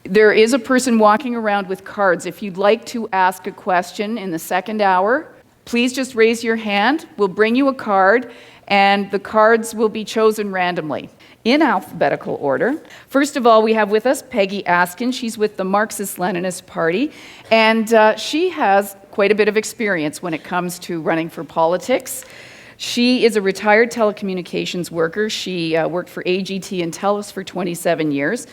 There is a person walking around with cards. If you'd like to ask a question in the second hour, please just raise your hand. We'll bring you a card, and the cards will be chosen randomly in alphabetical order. First of all, we have with us Peggy Askin. She's with the Marxist-Leninist Party, and she has quite a bit of experience when it comes to running for politics. She is a retired telecommunications worker. She worked for AGT and TELUS for 27 years.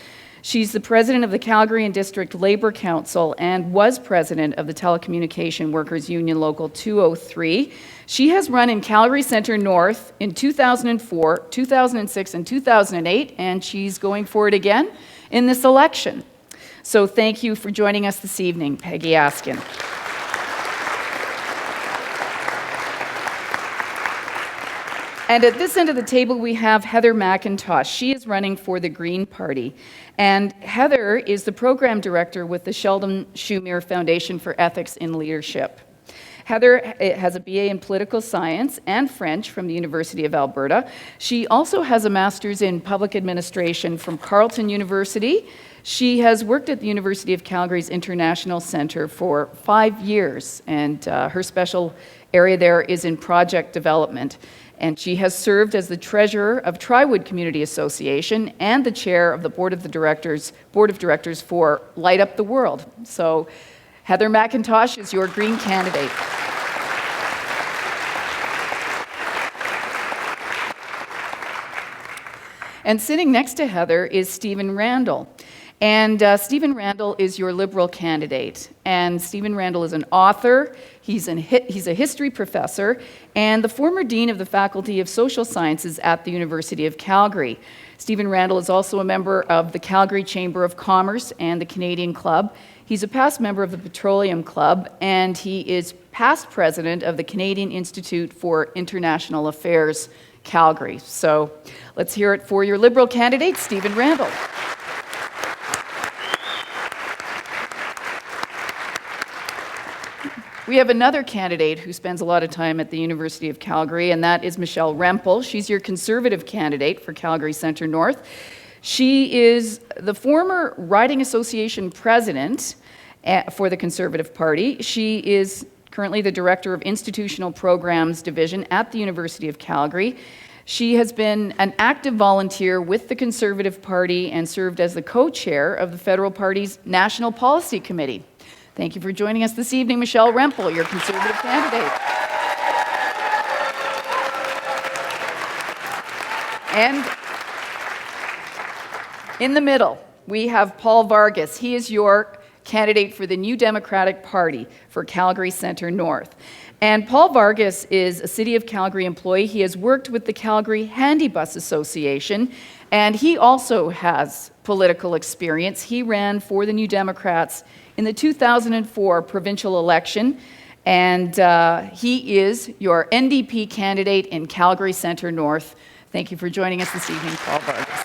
She's the president of the Calgary and District Labour Council and was president of the Telecommunication Workers Union Local 203. She has run in Calgary-Centre-North in 2004, 2006, and 2008, and she's going for it again in this election. So thank you for joining us this evening, Peggy Askin. And at this end of the table, we have Heather McIntosh. She is running for the Green Party. And Heather is the program director with the Sheldon Schumer Foundation for Ethics in Leadership. Heather has a BA in political science and French from the University of Alberta. She also has a master's in public administration from Carleton University. She has worked at the University of Calgary's International Centre for 5 years, and her special area there is in project development. And she has served as the treasurer of Trywood Community Association and the chair of the board of directors for Light Up the World. So Heather McIntosh is your Green candidate. And sitting next to Heather is Stephen Randall. And Stephen Randall is your Liberal candidate. And Stephen Randall is an author, he's a history professor, and the former dean of the Faculty of Social Sciences at the University of Calgary. Stephen Randall is also a member of the Calgary Chamber of Commerce and the Canadian Club. He's a past member of the Petroleum Club, and he is past president of the Canadian Institute for International Affairs, Calgary. So let's hear it for your Liberal candidate, Stephen Randall. We have another candidate who spends a lot of time at the University of Calgary, and that is Michelle Rempel. She's your Conservative candidate for Calgary-Centre-North. She is the former Riding Association president for the Conservative Party. She is currently the Director of Institutional Programs Division at the University of Calgary. She has been an active volunteer with the Conservative Party and served as the co-chair of the Federal Party's National Policy Committee. Thank you for joining us this evening, Michelle Rempel, your Conservative candidate. And in the middle, we have Paul Vargas. He is your candidate for the New Democratic Party for Calgary-Centre-North. And Paul Vargas is a City of Calgary employee. He has worked with the Calgary Handy Bus Association, and he also has political experience. He ran for the New Democrats in the 2004 provincial election, and he is your NDP candidate in Calgary-Centre-North. Thank you for joining us this evening, Paul Vargas.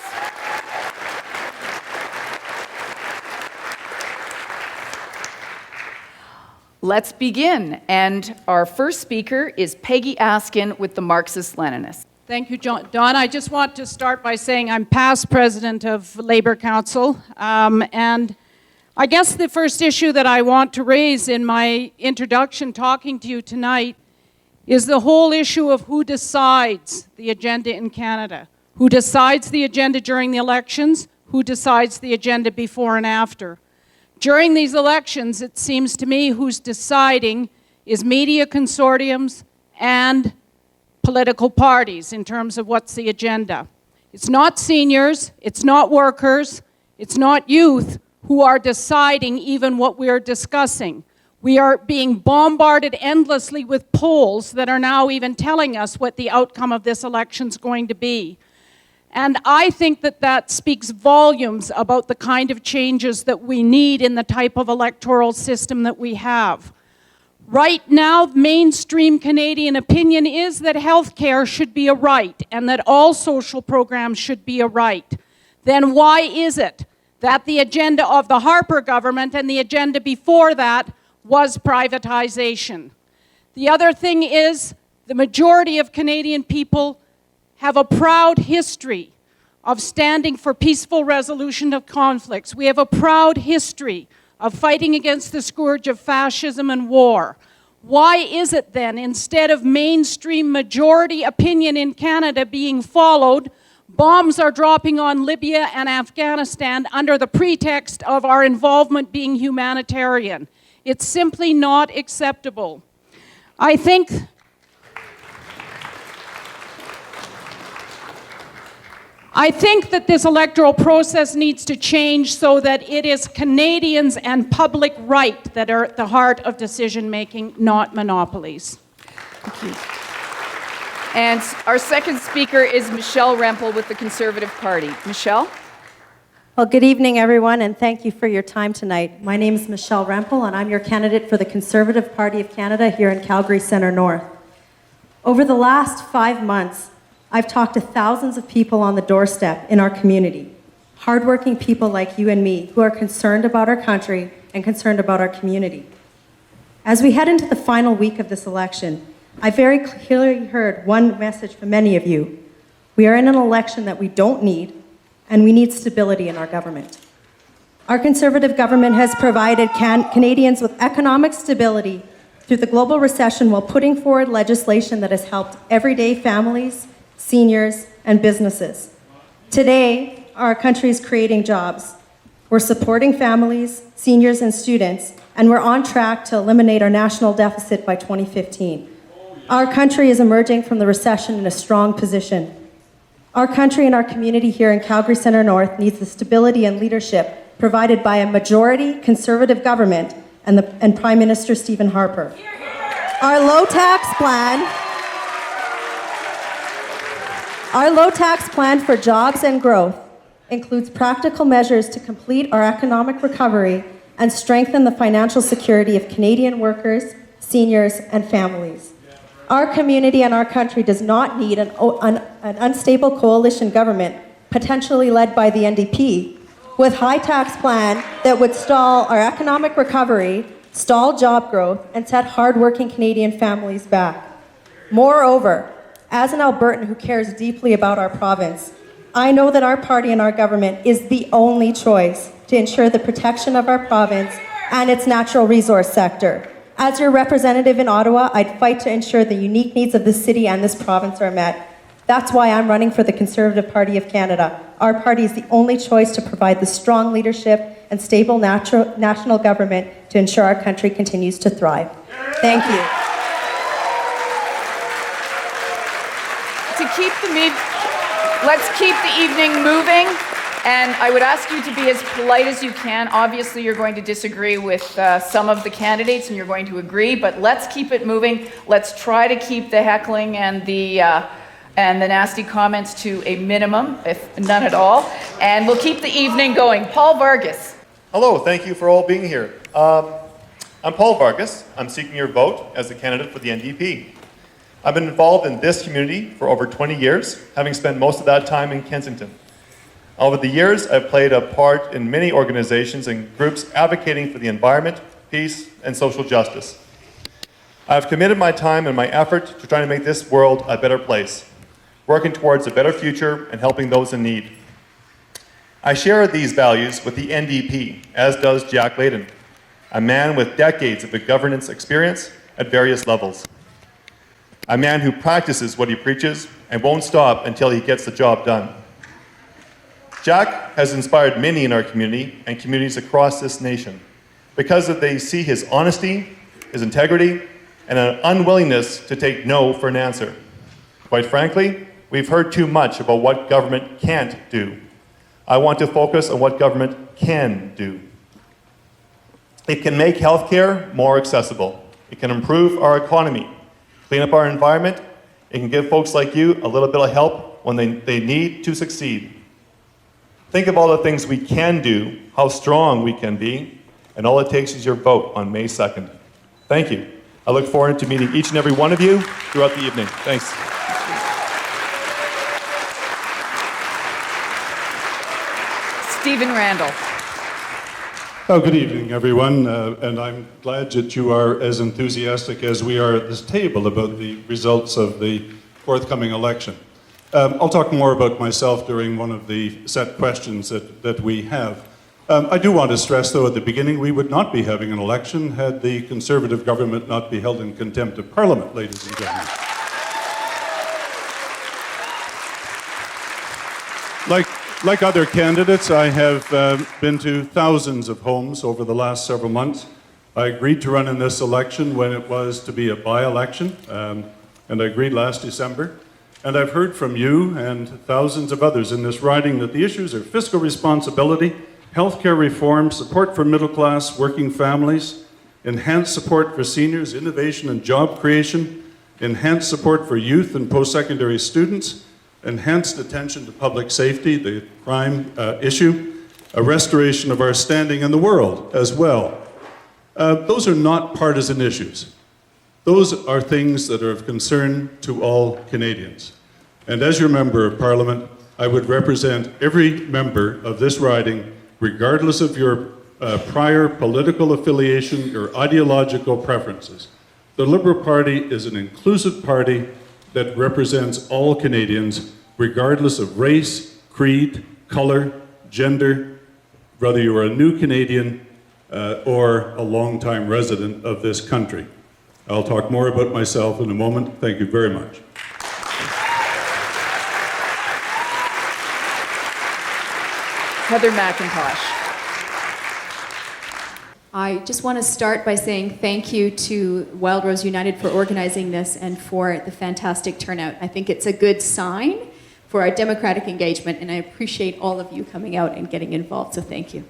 Let's begin, and our first speaker is Peggy Askin with the Marxist-Leninists. Thank you, Don. I just want to start by saying I'm past president of Labour Council, and I guess the first issue that I want to raise in my introduction talking to you tonight is the whole issue of who decides the agenda in Canada. Who decides the agenda during the elections? Who decides the agenda before and after? During these elections, it seems to me who's deciding is media consortiums and political parties in terms of what's the agenda. It's not seniors, it's not workers, it's not youth who are deciding even what we're discussing. We are being bombarded endlessly with polls that are now even telling us what the outcome of this election is going to be. And I think that that speaks volumes about the kind of changes that we need in the type of electoral system that we have. Right now, mainstream Canadian opinion is that healthcare should be a right and that all social programs should be a right. Then why is it that the agenda of the Harper government and the agenda before that was privatization? The other thing is the majority of Canadian people have a proud history of standing for peaceful resolution of conflicts. We have a proud history of fighting against the scourge of fascism and war. Why is it then, instead of mainstream majority opinion in Canada being followed, bombs are dropping on Libya and Afghanistan under the pretext of our involvement being humanitarian? It's simply not acceptable. I think that this electoral process needs to change so that it is Canadians and public right that are at the heart of decision-making, not monopolies. Thank you. And our second speaker is Michelle Rempel with the Conservative Party. Michelle? Well, good evening, everyone, and thank you for your time tonight. My name is Michelle Rempel, and I'm your candidate for the Conservative Party of Canada here in Calgary-Centre-North. Over the last 5 months, I've talked to thousands of people on the doorstep in our community, hardworking people like you and me who are concerned about our country and concerned about our community. As we head into the final week of this election, I very clearly heard one message from many of you. We are in an election that we don't need, and we need stability in our government. Our Conservative government has provided Canadians with economic stability through the global recession while putting forward legislation that has helped everyday families, seniors, and businesses. Today, our country is creating jobs. We're supporting families, seniors, and students, and we're on track to eliminate our national deficit by 2015. Our country is emerging from the recession in a strong position. Our country and our community here in Calgary-Centre-North needs the stability and leadership provided by a majority Conservative government and Prime Minister Stephen Harper. Our low tax plan for jobs and growth includes practical measures to complete our economic recovery and strengthen the financial security of Canadian workers, seniors, and families. Our community and our country does not need an unstable coalition government, potentially led by the NDP, with high tax plan that would stall our economic recovery, stall job growth, and set hardworking Canadian families back. Moreover, as an Albertan who cares deeply about our province, I know that our party and our government is the only choice to ensure the protection of our province and its natural resource sector. As your representative in Ottawa, I'd fight to ensure the unique needs of this city and this province are met. That's why I'm running for the Conservative Party of Canada. Our party is the only choice to provide the strong leadership and stable national government to ensure our country continues to thrive. Thank you. Let's keep the evening moving. And I would ask you to be as polite as you can. Obviously, you're going to disagree with some of the candidates and you're going to agree, but let's keep it moving. Let's try to keep the heckling and the nasty comments to a minimum, if none at all. And we'll keep the evening going. Paul Vargas. Hello, thank you for all being here. I'm Paul Vargas. I'm seeking your vote as the candidate for the NDP. I've been involved in this community for over 20 years, having spent most of that time in Kensington. Over the years, I've played a part in many organizations and groups advocating for the environment, peace, and social justice. I've committed my time and my effort to trying to make this world a better place, working towards a better future and helping those in need. I share these values with the NDP, as does Jack Layton, a man with decades of governance experience at various levels. A man who practices what he preaches and won't stop until he gets the job done. Jack has inspired many in our community and communities across this nation because they see his honesty, his integrity, and an unwillingness to take no for an answer. Quite frankly, we've heard too much about what government can't do. I want to focus on what government can do. It can make healthcare more accessible. It can improve our economy, clean up our environment. It can give folks like you a little bit of help when they need to succeed. Think of all the things we can do, how strong we can be, and all it takes is your vote on May 2nd. Thank you. I look forward to meeting each and every one of you throughout the evening. Thanks. Stephen Randall. Oh, good evening, everyone, and I'm glad that you are as enthusiastic as we are at this table about the results of the forthcoming election. I'll talk more about myself during one of the set questions that we have. I do want to stress, though, at the beginning, we would not be having an election had the Conservative government not be held in contempt of Parliament, ladies and gentlemen. Like other candidates, I have been to thousands of homes over the last several months. I agreed to run in this election when it was to be a by-election, and I agreed last December. And I've heard from you and thousands of others in this riding that the issues are fiscal responsibility, healthcare reform, support for middle-class working families, enhanced support for seniors, innovation and job creation, enhanced support for youth and post-secondary students, enhanced attention to public safety, the crime issue, a restoration of our standing in the world as well. Those are not partisan issues. Those are things that are of concern to all Canadians. And as your member of Parliament, I would represent every member of this riding, regardless of your prior political affiliation or ideological preferences. The Liberal Party is an inclusive party that represents all Canadians, regardless of race, creed, color, gender, whether you are a new Canadian or a long-time resident of this country. I'll talk more about myself in a moment. Thank you very much. Heather McIntosh. I just want to start by saying thank you to Wild Rose United for organizing this and for the fantastic turnout. I think it's a good sign for our democratic engagement, and I appreciate all of you coming out and getting involved, so thank you.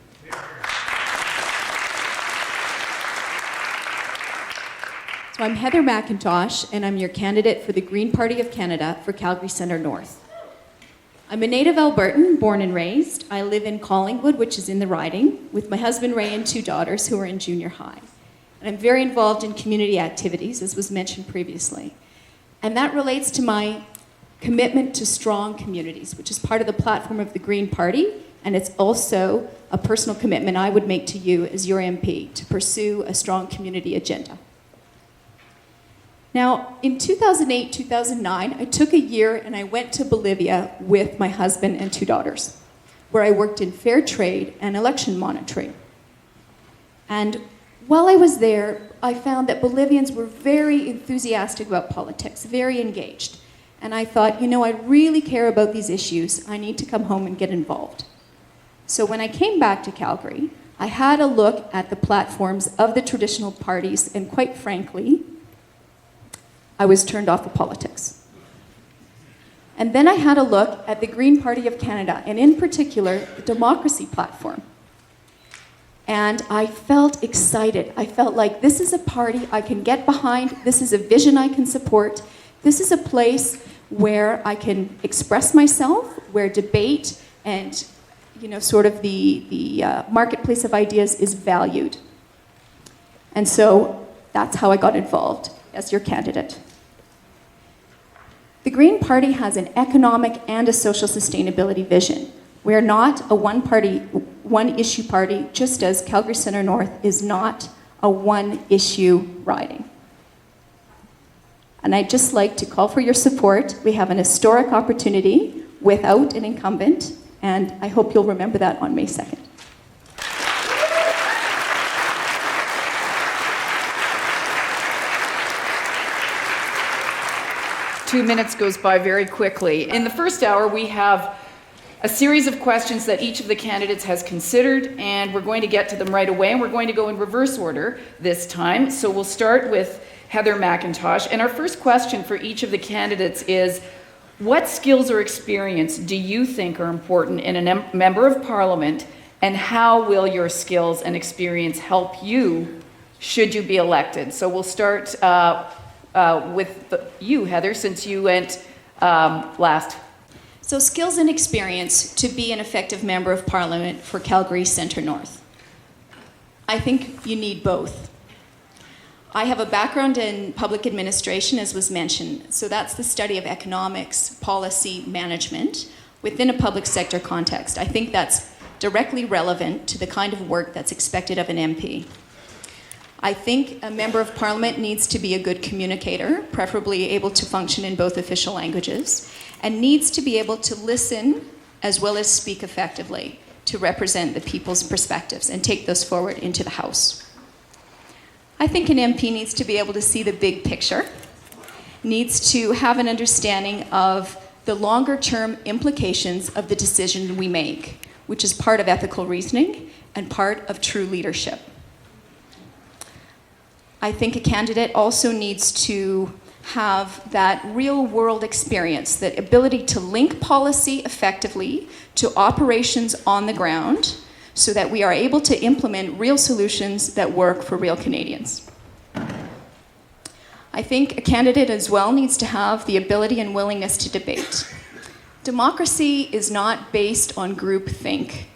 So I'm Heather McIntosh, and I'm your candidate for the Green Party of Canada for Calgary-Centre-North. I'm a native Albertan, born and raised. I live in Collingwood, which is in the riding, with my husband Ray and 2 daughters who are in junior high. And I'm very involved in community activities, as was mentioned previously. And that relates to my commitment to strong communities, which is part of the platform of the Green Party, and it's also a personal commitment I would make to you as your MP to pursue a strong community agenda. Now, in 2008, 2009, I took a year and I went to Bolivia with my husband and 2 daughters, where I worked in fair trade and election monitoring. And while I was there, I found that Bolivians were very enthusiastic about politics, very engaged. And I thought, you know, I really care about these issues. I need to come home and get involved. So when I came back to Calgary, I had a look at the platforms of the traditional parties, and quite frankly, I was turned off of politics. And then I had a look at the Green Party of Canada, and in particular, the democracy platform. And I felt excited. I felt like this is a party I can get behind. This is a vision I can support. This is a place where I can express myself, where debate and, you know, sort of the marketplace of ideas is valued. And so that's how I got involved as your candidate. The Green Party has an economic and a social sustainability vision. We are not a one-issue party, just as Calgary-Centre-North is not a one-issue riding. And I'd just like to call for your support. We have an historic opportunity without an incumbent, and I hope you'll remember that on May 2nd. 2 minutes goes by very quickly. In the first hour, we have a series of questions that each of the candidates has considered, and we're going to get to them right away, and we're going to go in reverse order this time. So we'll start with Heather McIntosh, and our first question for each of the candidates is, what skills or experience do you think are important in a member of Parliament, and how will your skills and experience help you should you be elected? So we'll start with you, Heather, since you went last. So skills and experience to be an effective member of Parliament for Calgary-Centre-North. I think you need both. I have a background in public administration, as was mentioned, so that's the study of economics, policy, management within a public sector context. I think that's directly relevant to the kind of work that's expected of an MP. I think a member of parliament needs to be a good communicator, preferably able to function in both official languages, and needs to be able to listen as well as speak effectively to represent the people's perspectives and take those forward into the House. I think an MP needs to be able to see the big picture, needs to have an understanding of the longer-term implications of the decision we make, which is part of ethical reasoning and part of true leadership. I think a candidate also needs to have that real-world experience, that ability to link policy effectively to operations on the ground so that we are able to implement real solutions that work for real Canadians. I think a candidate as well needs to have the ability and willingness to debate. Democracy is not based on groupthink.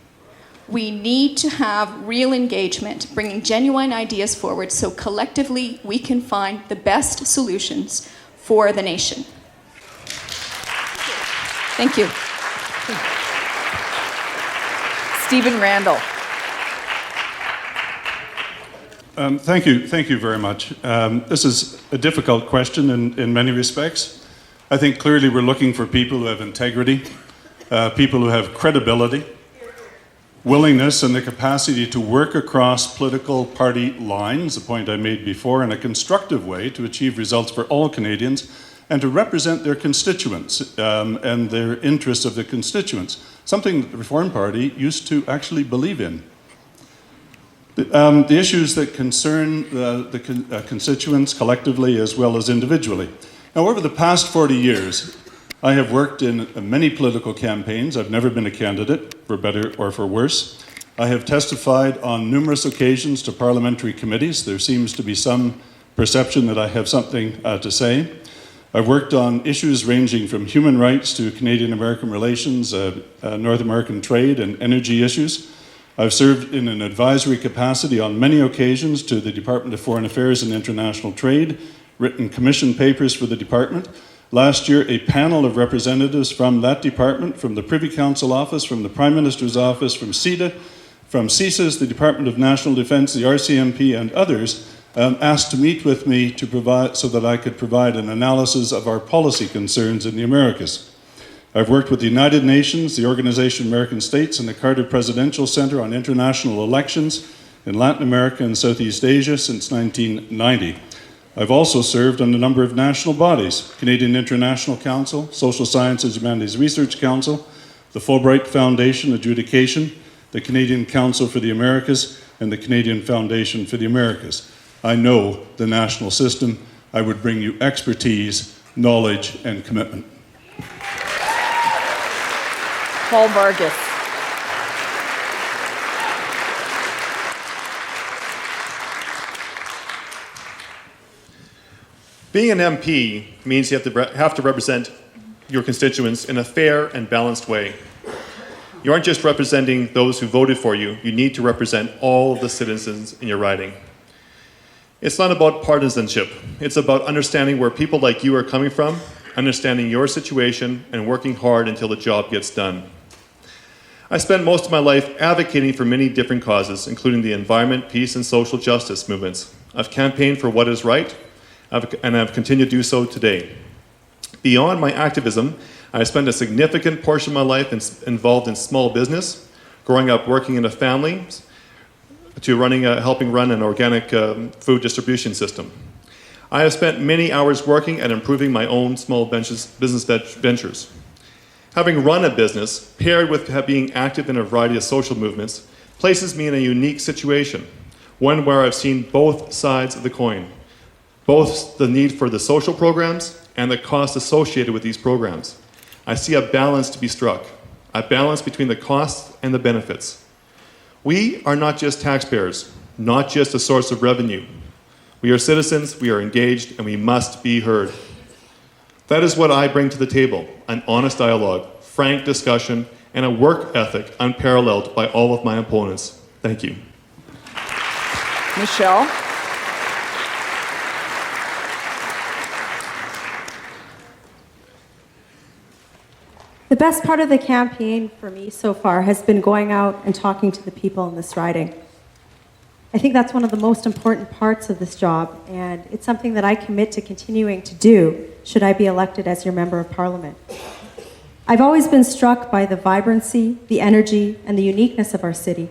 We need to have real engagement, bringing genuine ideas forward so collectively we can find the best solutions for the nation. Thank you. Stephen Randall. Thank you very much. This is a difficult question in many respects. I think clearly we're looking for people who have integrity, people who have credibility, willingness and the capacity to work across political party lines, a point I made before, in a constructive way to achieve results for all Canadians and to represent their constituents and their interests of their constituents, something that the Reform Party used to actually believe in. The issues that concern the constituents collectively as well as individually. Now, over the past 40 years, I have worked in many political campaigns. I've never been a candidate, for better or for worse. I have testified on numerous occasions to parliamentary committees. There seems to be some perception that I have something to say. I've worked on issues ranging from human rights to Canadian-American relations, North American trade and energy issues. I've served in an advisory capacity on many occasions to the Department of Foreign Affairs and International Trade, written commission papers for the department. Last year, a panel of representatives from that department, from the Privy Council Office, from the Prime Minister's Office, from CEDA, from CSIS, the Department of National Defence, the RCMP, and others, asked to meet with me to provide, so that I could provide an analysis of our policy concerns in the Americas. I've worked with the United Nations, the Organization of American States, and the Carter Presidential Center on international elections in Latin America and Southeast Asia since 1990. I've also served on a number of national bodies: Canadian International Council, Social Sciences and Humanities Research Council, the Fulbright Foundation Adjudication, the Canadian Council for the Americas, and the Canadian Foundation for the Americas. I know the national system. I would bring you expertise, knowledge, and commitment. Paul Vargas. Being an MP means you have to represent your constituents in a fair and balanced way. You aren't just representing those who voted for you, you need to represent all of the citizens in your riding. It's not about partisanship. It's about understanding where people like you are coming from, understanding your situation, and working hard until the job gets done. I spent most of my life advocating for many different causes, including the environment, peace, and social justice movements. I've campaigned for what is right, and I've continued to do so today. Beyond my activism, I spent a significant portion of my life involved in small business, growing up working in a family, to helping run an organic food distribution system. I have spent many hours working at improving my own small business ventures. Having run a business, paired with being active in a variety of social movements, places me in a unique situation, one where I've seen both sides of the coin, both the need for the social programs and the cost associated with these programs. I see a balance to be struck, a balance between the costs and the benefits. We are not just taxpayers, not just a source of revenue. We are citizens, we are engaged, and we must be heard. That is what I bring to the table: an honest dialogue, frank discussion, and a work ethic unparalleled by all of my opponents. Thank you. Michelle. The best part of the campaign for me so far has been going out and talking to the people in this riding. I think that's one of the most important parts of this job, and it's something that I commit to continuing to do should I be elected as your Member of Parliament. I've always been struck by the vibrancy, the energy, and the uniqueness of our city.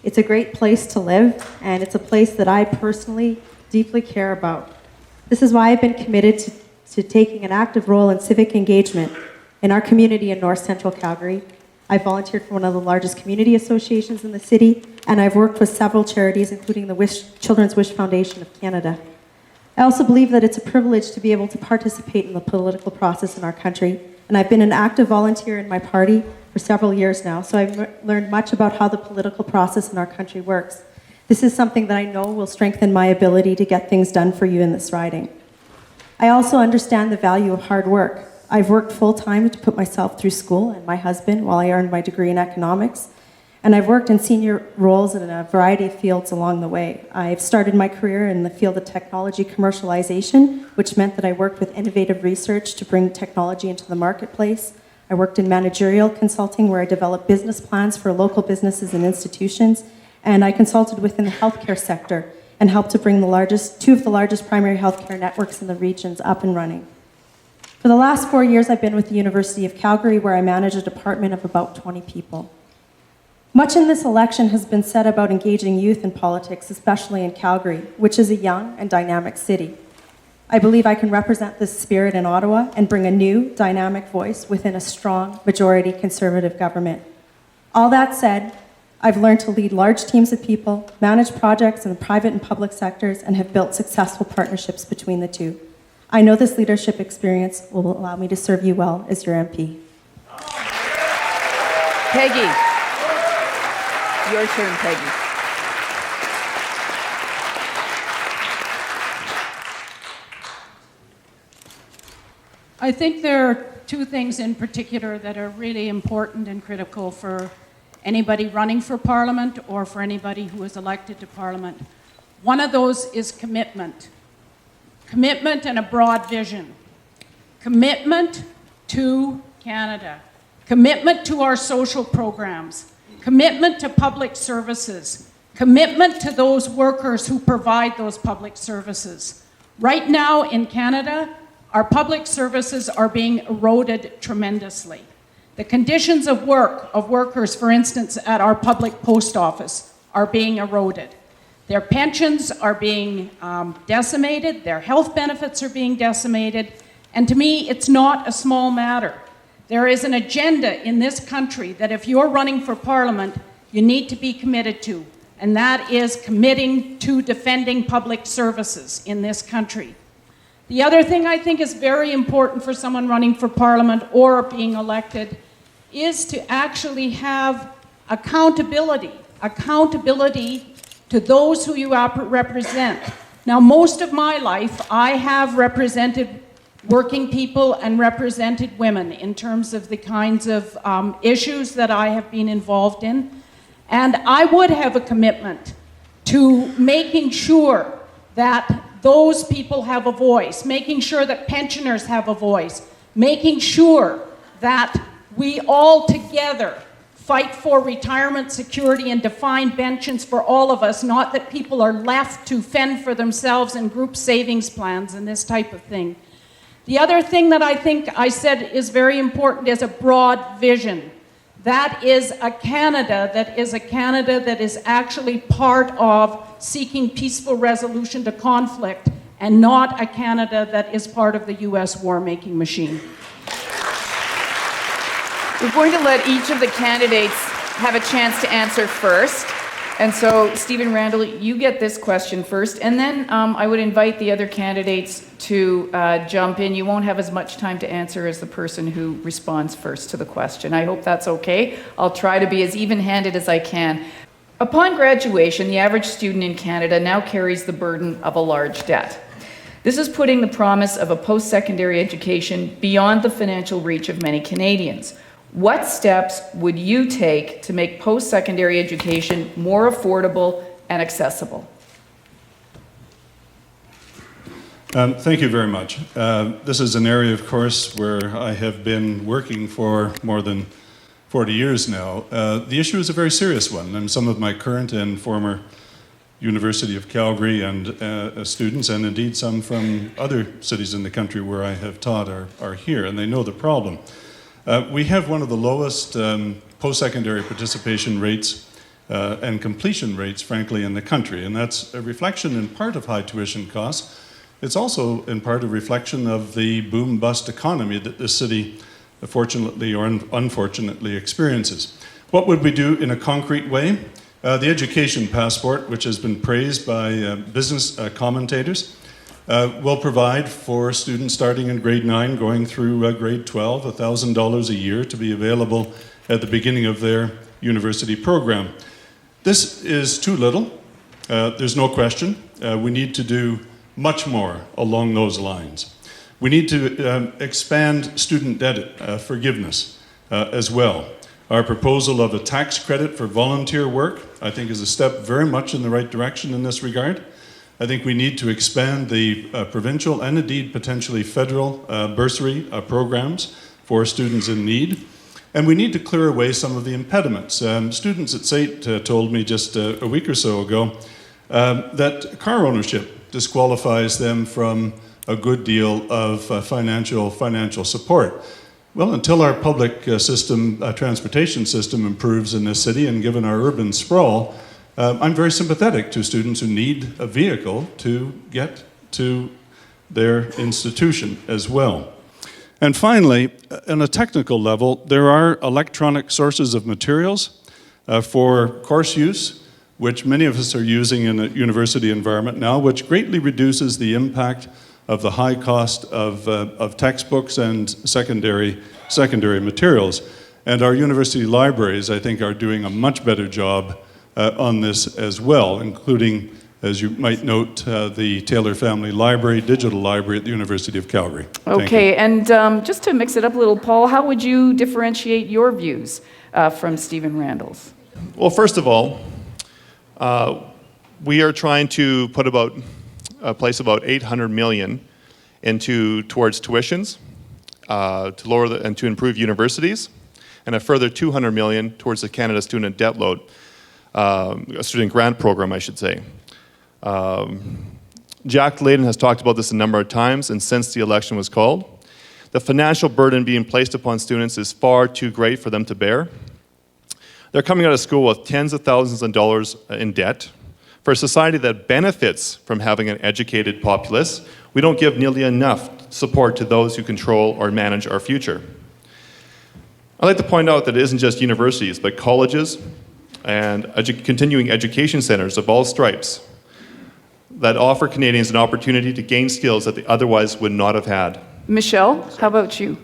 It's a great place to live, and it's a place that I personally deeply care about. This is why I've been committed to taking an active role in civic engagement in our community in North Central Calgary. I've volunteered for one of the largest community associations in the city, and I've worked with several charities, including the Children's Wish Foundation of Canada. I also believe that it's a privilege to be able to participate in the political process in our country, and I've been an active volunteer in my party for several years now, so I've learned much about how the political process in our country works. This is something that I know will strengthen my ability to get things done for you in this riding. I also understand the value of hard work. I've worked full-time to put myself through school and my husband while I earned my degree in economics, and I've worked in senior roles in a variety of fields along the way. I've started my career in the field of technology commercialization, which meant that I worked with innovative research to bring technology into the marketplace. I worked in managerial consulting, where I developed business plans for local businesses and institutions, and I consulted within the healthcare sector and helped to bring two of the largest primary healthcare networks in the regions up and running. For the last 4 years, I've been with the University of Calgary, where I manage a department of about 20 people. Much in this election has been said about engaging youth in politics, especially in Calgary, which is a young and dynamic city. I believe I can represent this spirit in Ottawa and bring a new, dynamic voice within a strong, majority Conservative government. All that said, I've learned to lead large teams of people, manage projects in the private and public sectors, and have built successful partnerships between the two. I know this leadership experience will allow me to serve you well as your MP. Peggy. Your turn, Peggy. I think there are two things in particular that are really important and critical for anybody running for Parliament or for anybody who is elected to Parliament. One of those is commitment. Commitment and a broad vision. Commitment to Canada. Commitment to our social programs. Commitment to public services. Commitment to those workers who provide those public services. Right now in Canada, our public services are being eroded tremendously. The conditions of work of workers, for instance, at our public post office, are being eroded. Their pensions are being decimated, their health benefits are being decimated, and to me, it's not a small matter. There is an agenda in this country that if you're running for Parliament, you need to be committed to, and that is committing to defending public services in this country. The other thing I think is very important for someone running for Parliament or being elected is to actually have accountability to those who you represent. Now, most of my life, I have represented working people and represented women in terms of the kinds of issues that I have been involved in. And I would have a commitment to making sure that those people have a voice, making sure that pensioners have a voice, making sure that we all together fight for retirement security and defined pensions for all of us, not that people are left to fend for themselves in group savings plans and this type of thing. The other thing that I think I said is very important is a broad vision. That is a Canada that is actually part of seeking peaceful resolution to conflict, and not a Canada that is part of the US war-making machine. We're going to let each of the candidates have a chance to answer first. And so, Stephen Randall, you get this question first, and then I would invite the other candidates to jump in. You won't have as much time to answer as the person who responds first to the question. I hope that's okay. I'll try to be as even-handed as I can. Upon graduation, the average student in Canada now carries the burden of a large debt. This is putting the promise of a post-secondary education beyond the financial reach of many Canadians. What steps would you take to make post-secondary education more affordable and accessible? Thank you very much. This is an area, of course, where I have been working for more than 40 years now. The issue is a very serious one, and some of my current and former University of Calgary and students, and indeed some from other cities in the country where I have taught are here, and they know the problem. We have one of the lowest post-secondary participation rates and completion rates, frankly, in the country, and that's a reflection in part of high tuition costs. It's also in part a reflection of the boom-bust economy that this city, fortunately or unfortunately, experiences. What would we do in a concrete way? The education passport, which has been praised by business commentators, will provide for students starting in grade 9 going through grade 12 $1,000 a year to be available at the beginning of their university program. This is too little. There's no question. We need to do much more along those lines. We need to expand student debt forgiveness as well. Our proposal of a tax credit for volunteer work, I think, is a step very much in the right direction in this regard. I think we need to expand the provincial and indeed potentially federal bursary programs for students in need. And we need to clear away some of the impediments. Students at SAIT told me just a week or so ago that car ownership disqualifies them from a good deal of financial support. Well, until our public transportation system improves in this city, and given our urban sprawl, I'm very sympathetic to students who need a vehicle to get to their institution as well. And finally, on a technical level, there are electronic sources of materials for course use, which many of us are using in a university environment now, which greatly reduces the impact of the high cost of textbooks and secondary materials. And our university libraries, I think, are doing a much better job on this as well, including, as you might note, the Taylor Family Library, digital library at the University of Calgary. Okay, and just to mix it up a little, Paul, how would you differentiate your views from Stephen Randall's? Well, first of all, we are trying to place about $800 million towards tuitions to lower and to improve universities, and a further $200 million towards the Canada Student Debt Load, a student grant program, I should say. Jack Layden has talked about this a number of times, and since the election was called, the financial burden being placed upon students is far too great for them to bear. They're coming out of school with tens of thousands of dollars in debt. For a society that benefits from having an educated populace, we don't give nearly enough support to those who control or manage our future. I'd like to point out that it isn't just universities, but colleges and continuing education centers of all stripes that offer Canadians an opportunity to gain skills that they otherwise would not have had. Michelle, how about you?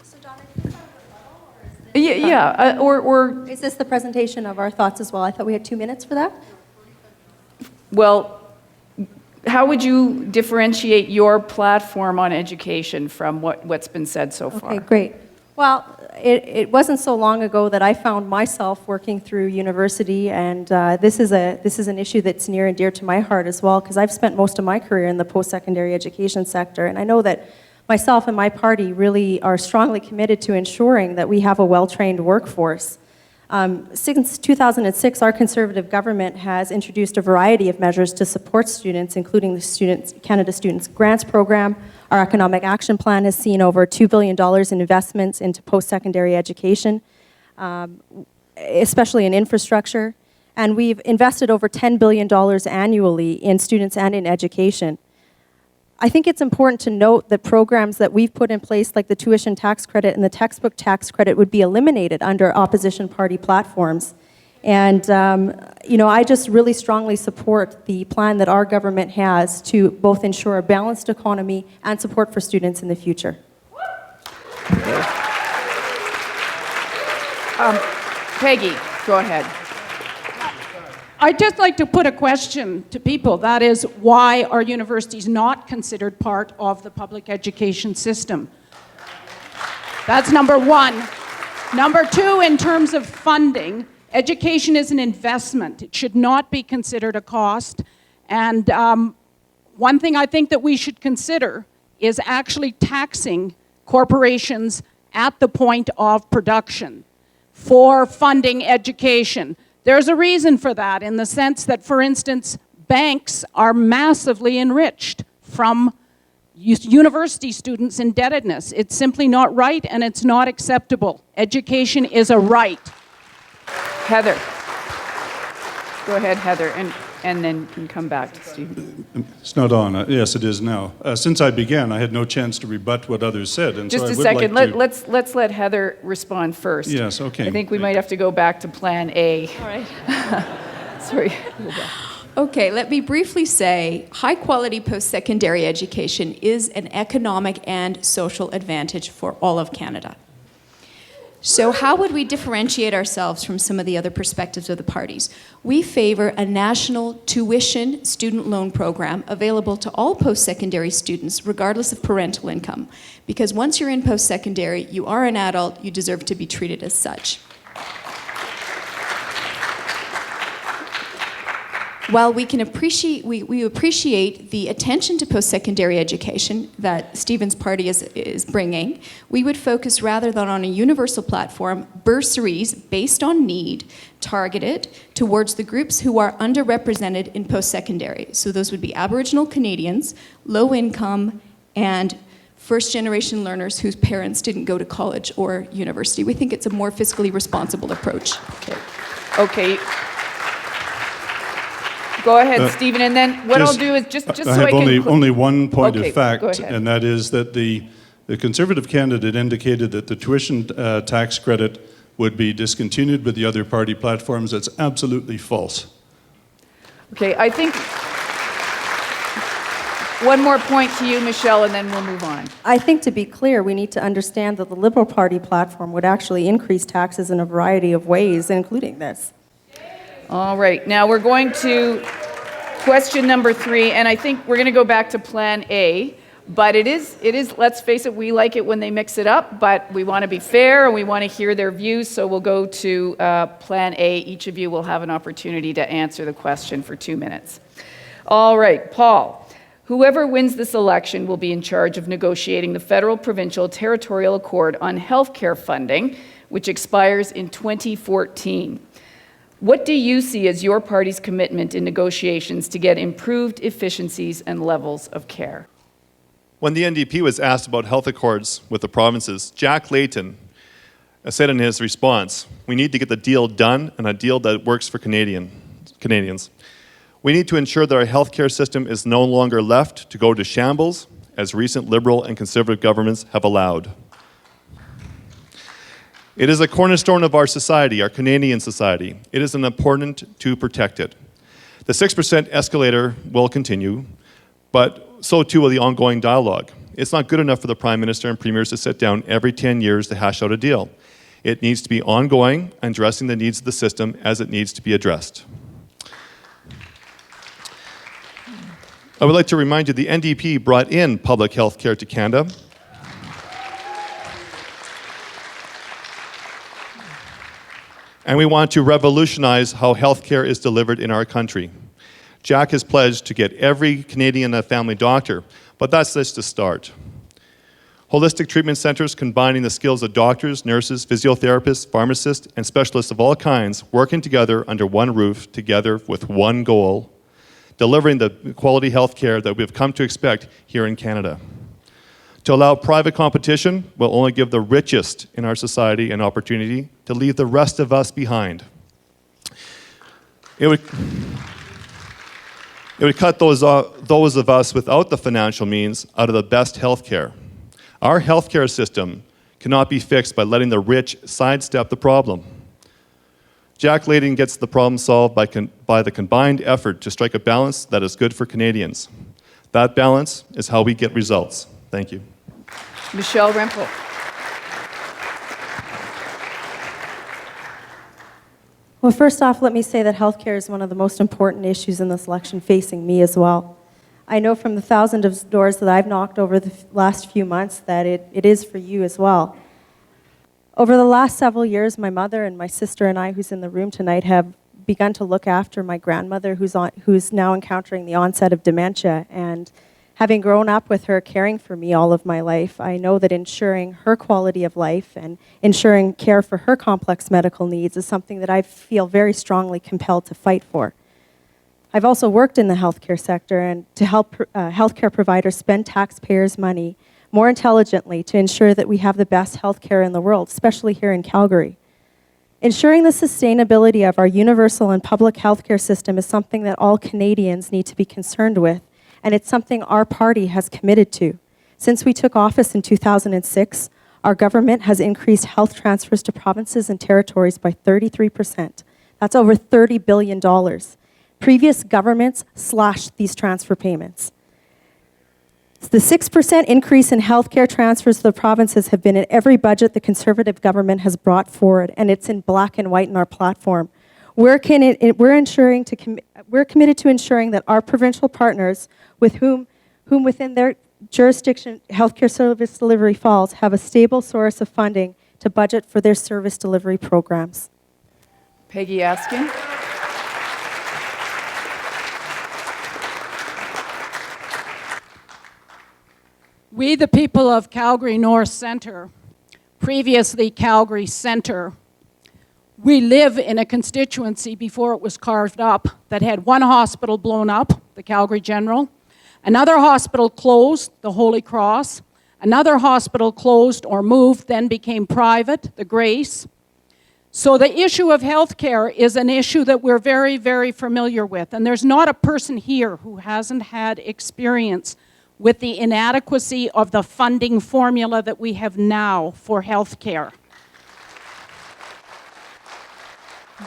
So, Donna, do you have a rebuttal, or is this... Yeah, or Is this the presentation of our thoughts as well? I thought we had 2 minutes for that. well, how would you differentiate your platform on education from what's been said so far? Okay, great. Well, it wasn't so long ago that I found myself working through university, and this is an issue that's near and dear to my heart as well, because I've spent most of my career in the post-secondary education sector, and I know that myself and my party really are strongly committed to ensuring that we have a well-trained workforce. Since 2006, our Conservative government has introduced a variety of measures to support students, including the Canada Students Grants Program. Our Economic Action Plan has seen over $2 billion in investments into post-secondary education, especially in infrastructure. And we've invested over $10 billion annually in students and in education. I think it's important to note that programs that we've put in place, like the tuition tax credit and the textbook tax credit, would be eliminated under opposition party platforms. And, I just really strongly support the plan that our government has to both ensure a balanced economy and support for students in the future. Okay. Peggy, go ahead. I'd just like to put a question to people. That is, why are universities not considered part of the public education system? That's number one. Number two, in terms of funding, education is an investment. It should not be considered a cost. And one thing I think that we should consider is actually taxing corporations at the point of production for funding education. There's a reason for that in the sense that, for instance, banks are massively enriched from university students' indebtedness. It's simply not right and it's not acceptable. Education is a right. Heather. Go ahead, Heather, and then you can come back to Stephen. It's not on. Yes, it is now. Since I began, I had no chance to rebut what others said, and Just so I a would second. like to... Let's let Heather respond first. Yes, okay. I think we might have to go back to Plan A. All right. Sorry. Okay, let me briefly say high-quality post-secondary education is an economic and social advantage for all of Canada. So how would we differentiate ourselves from some of the other perspectives of the parties? We favor a national tuition student loan program available to all post-secondary students regardless of parental income. Because once you're in post-secondary, you are an adult, you deserve to be treated as such. While we can appreciate, we appreciate the attention to post-secondary education that Stephen's party is bringing, we would focus rather than on a universal platform, bursaries based on need, targeted towards the groups who are underrepresented in post-secondary. So those would be Aboriginal Canadians, low income, and first-generation learners whose parents didn't go to college or university. We think it's a more fiscally responsible approach. Okay. Go ahead, Stephen, and then what I'll do is just so I can... I have only one point Okay, of fact, go ahead. and that is that the Conservative candidate indicated that the tuition tax credit would be discontinued with the other party platforms. That's absolutely false. Okay, I think... One more point to you, Michelle, and then we'll move on. I think, to be clear, we need to understand that the Liberal Party platform would actually increase taxes in a variety of ways, including this. All right, now we're going to question number 3, and I think we're going to go back to Plan A, but it is, let's face it, we like it when they mix it up, but we want to be fair and we want to hear their views, so we'll go to Plan A. Each of you will have an opportunity to answer the question for 2 minutes. All right, Paul, whoever wins this election will be in charge of negotiating the federal, provincial, territorial accord on healthcare funding, which expires in 2014. What do you see as your party's commitment in negotiations to get improved efficiencies and levels of care? When the NDP was asked about health accords with the provinces, Jack Layton said in his response, "We need to get the deal done and a deal that works for Canadians. We need to ensure that our healthcare system is no longer left to go to shambles, as recent Liberal and Conservative governments have allowed. It is a cornerstone of our society, our Canadian society. It is important to protect it. The 6% escalator will continue, but so too will the ongoing dialogue. It's not good enough for the Prime Minister and Premiers to sit down every 10 years to hash out a deal. It needs to be ongoing and addressing the needs of the system as it needs to be addressed." I would like to remind you the NDP brought in public health care to Canada. And we want to revolutionize how healthcare is delivered in our country. Jack has pledged to get every Canadian a family doctor, but that's just a start. Holistic treatment centers combining the skills of doctors, nurses, physiotherapists, pharmacists, and specialists of all kinds working together under one roof, together with one goal, delivering the quality healthcare that we've come to expect here in Canada. To allow private competition will only give the richest in our society an opportunity to leave the rest of us behind. It would cut those of us without the financial means out of the best health care. Our healthcare system cannot be fixed by letting the rich sidestep the problem. Jack Layton gets the problem solved by the combined effort to strike a balance that is good for Canadians. That balance is how we get results. Thank you. Michelle Rempel. Well, first off, let me say that healthcare is one of the most important issues in this election facing me as well. I know from the thousands of doors that I've knocked over the last few months that it is for you as well. Over the last several years, my mother and my sister and I, who's in the room tonight, have begun to look after my grandmother who's now encountering the onset of dementia. And Having grown up with her caring for me all of my life, I know that ensuring her quality of life and ensuring care for her complex medical needs is something that I feel very strongly compelled to fight for. I've also worked in the healthcare sector and to help healthcare providers spend taxpayers' money more intelligently to ensure that we have the best healthcare in the world, especially here in Calgary. Ensuring the sustainability of our universal and public healthcare system is something that all Canadians need to be concerned with, and it's something our party has committed to. Since we took office in 2006, our government has increased health transfers to provinces and territories by 33%. That's over $30 billion. Previous governments slashed these transfer payments. The 6% increase in healthcare transfers to the provinces have been in every budget the Conservative government has brought forward, and it's in black and white in our platform. We're committed to ensuring that our provincial partners, with whom within their jurisdiction healthcare service delivery falls, have a stable source of funding to budget for their service delivery programs. Peggy Askin. We, the people of Calgary-North Centre, previously Calgary-Centre, we live in a constituency before it was carved up that had one hospital blown up, the Calgary General, another hospital closed, the Holy Cross, another hospital closed or moved, then became private, the Grace. So the issue of healthcare is an issue that we're very, very familiar with, and there's not a person here who hasn't had experience with the inadequacy of the funding formula that we have now for healthcare.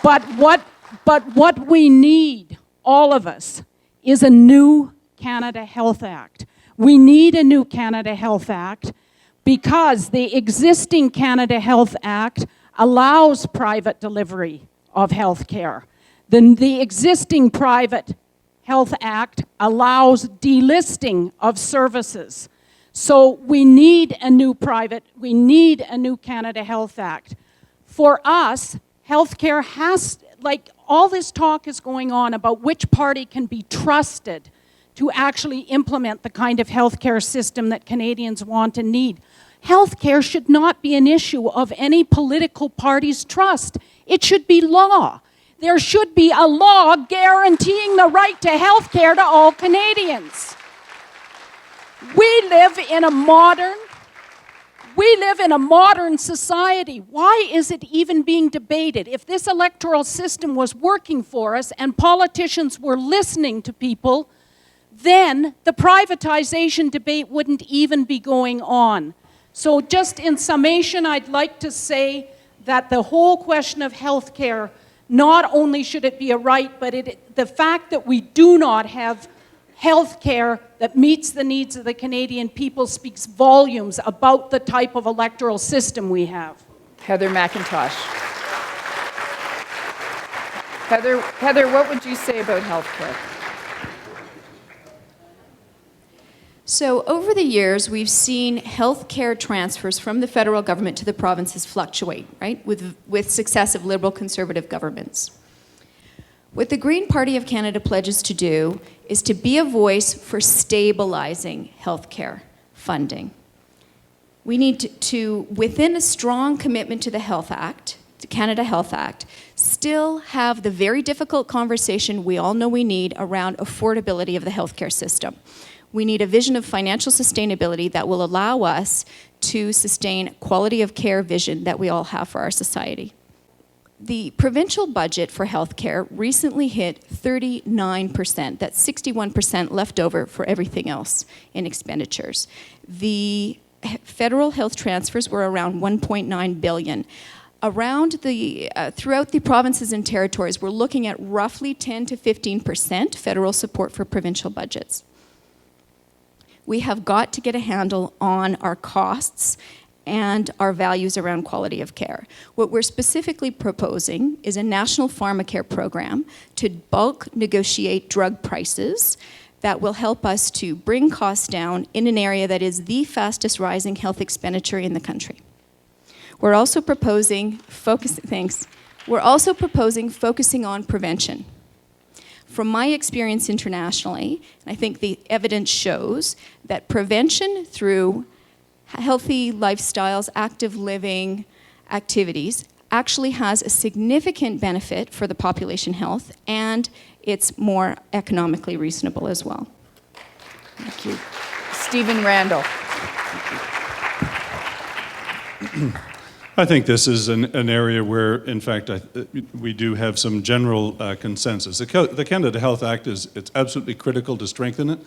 But what we need, all of us, is a new Canada Health Act. We need a new Canada Health Act because the existing Canada Health Act allows private delivery of healthcare. The existing private Health Act allows delisting of services. So we need a new Canada Health Act. For us, healthcare has, like all this talk is going on about which party can be trusted to actually implement the kind of healthcare system that Canadians want and need. Healthcare should not be an issue of any political party's trust. It should be law. There should be a law guaranteeing the right to health care to all Canadians. We live in a modern society. Why is it even being debated? If this electoral system was working for us and politicians were listening to people, then the privatization debate wouldn't even be going on. So just in summation, I'd like to say that the whole question of health care, not only should it be a right, but the fact that we do not have health care that meets the needs of the Canadian people speaks volumes about the type of electoral system we have. Heather McIntosh. Heather, what would you say about healthcare? So over the years, we've seen healthcare transfers from the federal government to the provinces fluctuate, right, with successive Liberal Conservative governments. What the Green Party of Canada pledges to do is to be a voice for stabilizing healthcare funding. We need to, within a strong commitment to the Health Act, the Canada Health Act, still have the very difficult conversation we all know we need around affordability of the healthcare system. We need a vision of financial sustainability that will allow us to sustain quality of care vision that we all have for our society. The provincial budget for healthcare recently hit 39%. That's 61% left over for everything else in expenditures. The federal health transfers were around $1.9 billion. Throughout the provinces and territories, we're looking at roughly 10 to 15% federal support for provincial budgets. We have got to get a handle on our costs and our values around quality of care. What we're specifically proposing is a national pharmacare program to bulk negotiate drug prices that will help us to bring costs down in an area that is the fastest rising health expenditure in the country. We're also proposing focusing on prevention. From my experience internationally, and I think the evidence shows that prevention through healthy lifestyles, active living activities, actually has a significant benefit for the population health, and it's more economically reasonable as well. Thank you. Stephen Randall. I think this is an area where, in fact, we do have some general consensus. The Canada Health Act it's absolutely critical to strengthen it.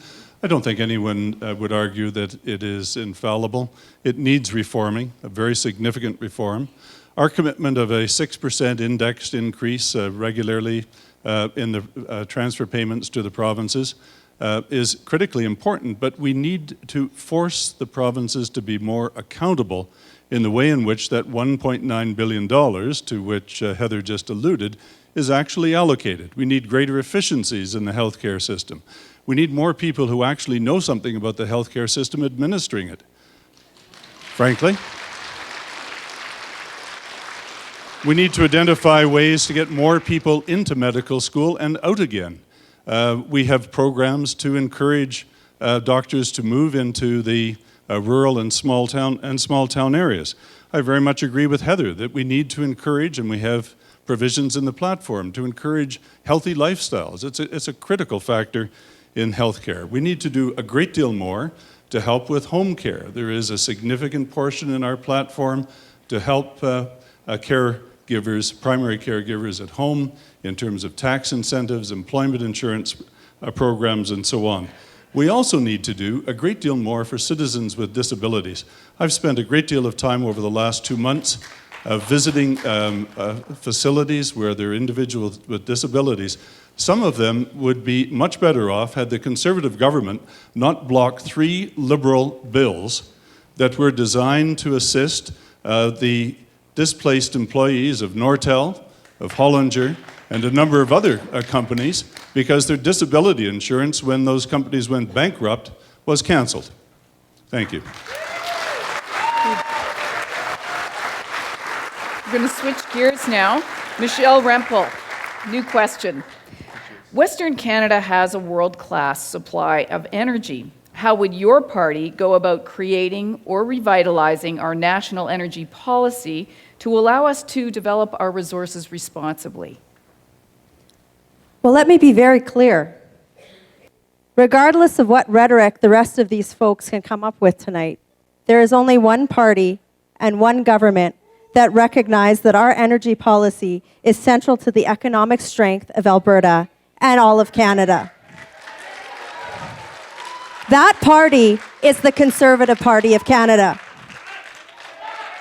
I don't think anyone would argue that it is infallible. It needs reforming, a very significant reform. Our commitment of a 6% indexed increase regularly in the transfer payments to the provinces is critically important, but we need to force the provinces to be more accountable in the way in which that $1.9 billion, to which Heather just alluded, is actually allocated. We need greater efficiencies in the healthcare system. We need more people who actually know something about the healthcare system administering it. Frankly, we need to identify ways to get more people into medical school and out again. We have programs to encourage doctors to move into the rural and small town areas. I very much agree with Heather that we need to encourage, and we have provisions in the platform to encourage healthy lifestyles. It's a critical factor in healthcare. We need to do a great deal more to help with home care. There is a significant portion in our platform to help caregivers, primary caregivers at home in terms of tax incentives, employment insurance programs, and so on. We also need to do a great deal more for citizens with disabilities. I've spent a great deal of time over the last 2 months visiting facilities where there are individuals with disabilities. Some of them would be much better off had the Conservative government not blocked 3 Liberal bills that were designed to assist the displaced employees of Nortel, of Hollinger, and a number of other companies, because their disability insurance, when those companies went bankrupt, was canceled. Thank you. We're going to switch gears now. Michelle Rempel, new question. Western Canada has a world-class supply of energy. How would your party go about creating or revitalizing our national energy policy to allow us to develop our resources responsibly? Well, let me be very clear. Regardless of what rhetoric the rest of these folks can come up with tonight, there is only one party and one government that recognize that our energy policy is central to the economic strength of Alberta and all of Canada. That party is the Conservative Party of Canada.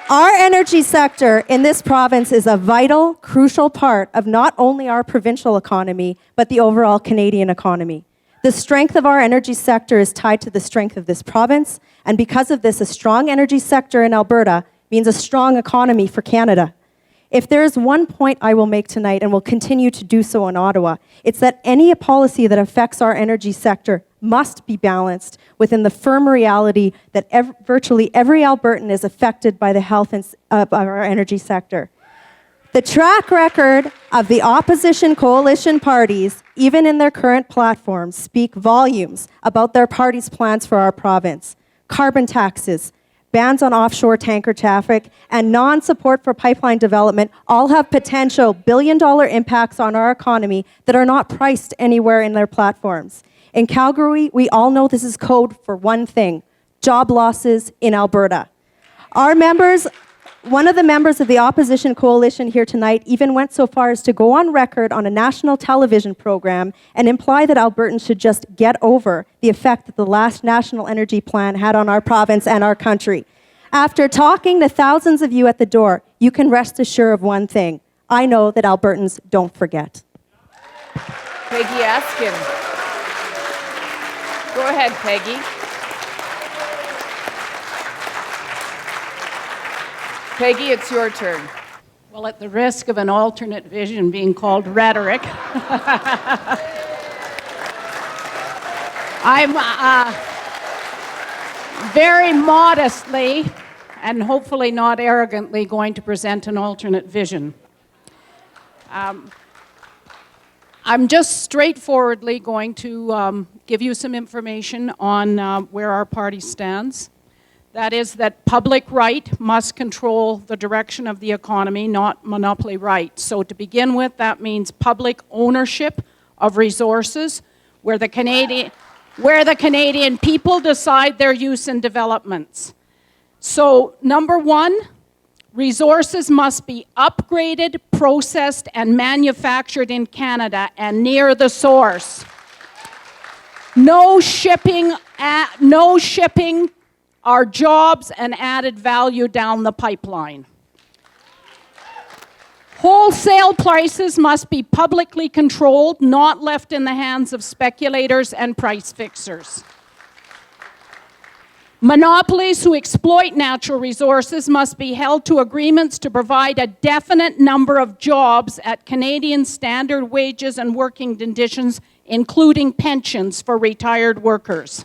Our energy sector in this province is a vital, crucial part of not only our provincial economy, but the overall Canadian economy. The strength of our energy sector is tied to the strength of this province, and because of this, a strong energy sector in Alberta means a strong economy for Canada. If there is one point I will make tonight, and will continue to do so in Ottawa, it's that any policy that affects our energy sector must be balanced within the firm reality that virtually every Albertan is affected by the health of our energy sector. The track record of the opposition coalition parties, even in their current platforms, speak volumes about their party's plans for our province. Carbon taxes, bans on offshore tanker traffic, and non-support for pipeline development all have potential billion-dollar impacts on our economy that are not priced anywhere in their platforms. In Calgary, we all know this is code for one thing: job losses in Alberta. One of the members of the opposition coalition here tonight even went so far as to go on record on a national television program and imply that Albertans should just get over the effect that the last national energy plan had on our province and our country. After talking to thousands of you at the door, you can rest assured of one thing: I know that Albertans don't forget. Peggy Askin. Go ahead, Peggy. Peggy, it's your turn. Well, at the risk of an alternate vision being called rhetoric, I'm very modestly and hopefully not arrogantly going to present an alternate vision. I'm just straightforwardly going to give you some information on where our party stands. That is that public right must control the direction of the economy, not monopoly right. So to begin with, that means public ownership of resources where the Canadian people decide their use and developments. So number one, resources must be upgraded, processed, and manufactured in Canada and near the source. No shipping our jobs and added value down the pipeline. Wholesale prices must be publicly controlled, not left in the hands of speculators and price fixers. Monopolies who exploit natural resources must be held to agreements to provide a definite number of jobs at Canadian standard wages and working conditions, including pensions for retired workers.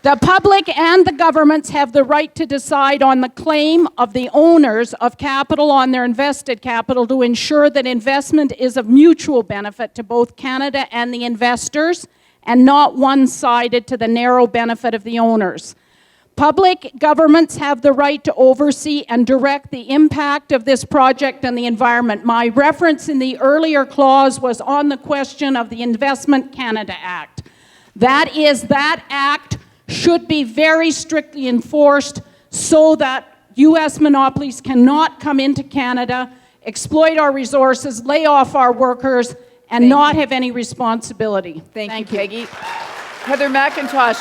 The public and the governments have the right to decide on the claim of the owners of capital on their invested capital to ensure that investment is of mutual benefit to both Canada and the investors, and not one-sided to the narrow benefit of the owners. Public governments have the right to oversee and direct the impact of this project on the environment. My reference in the earlier clause was on the question of the Investment Canada Act. That act should be very strictly enforced so that U.S. monopolies cannot come into Canada, exploit our resources, lay off our workers, and not have any responsibility. Thank you, Peggy. Heather McIntosh.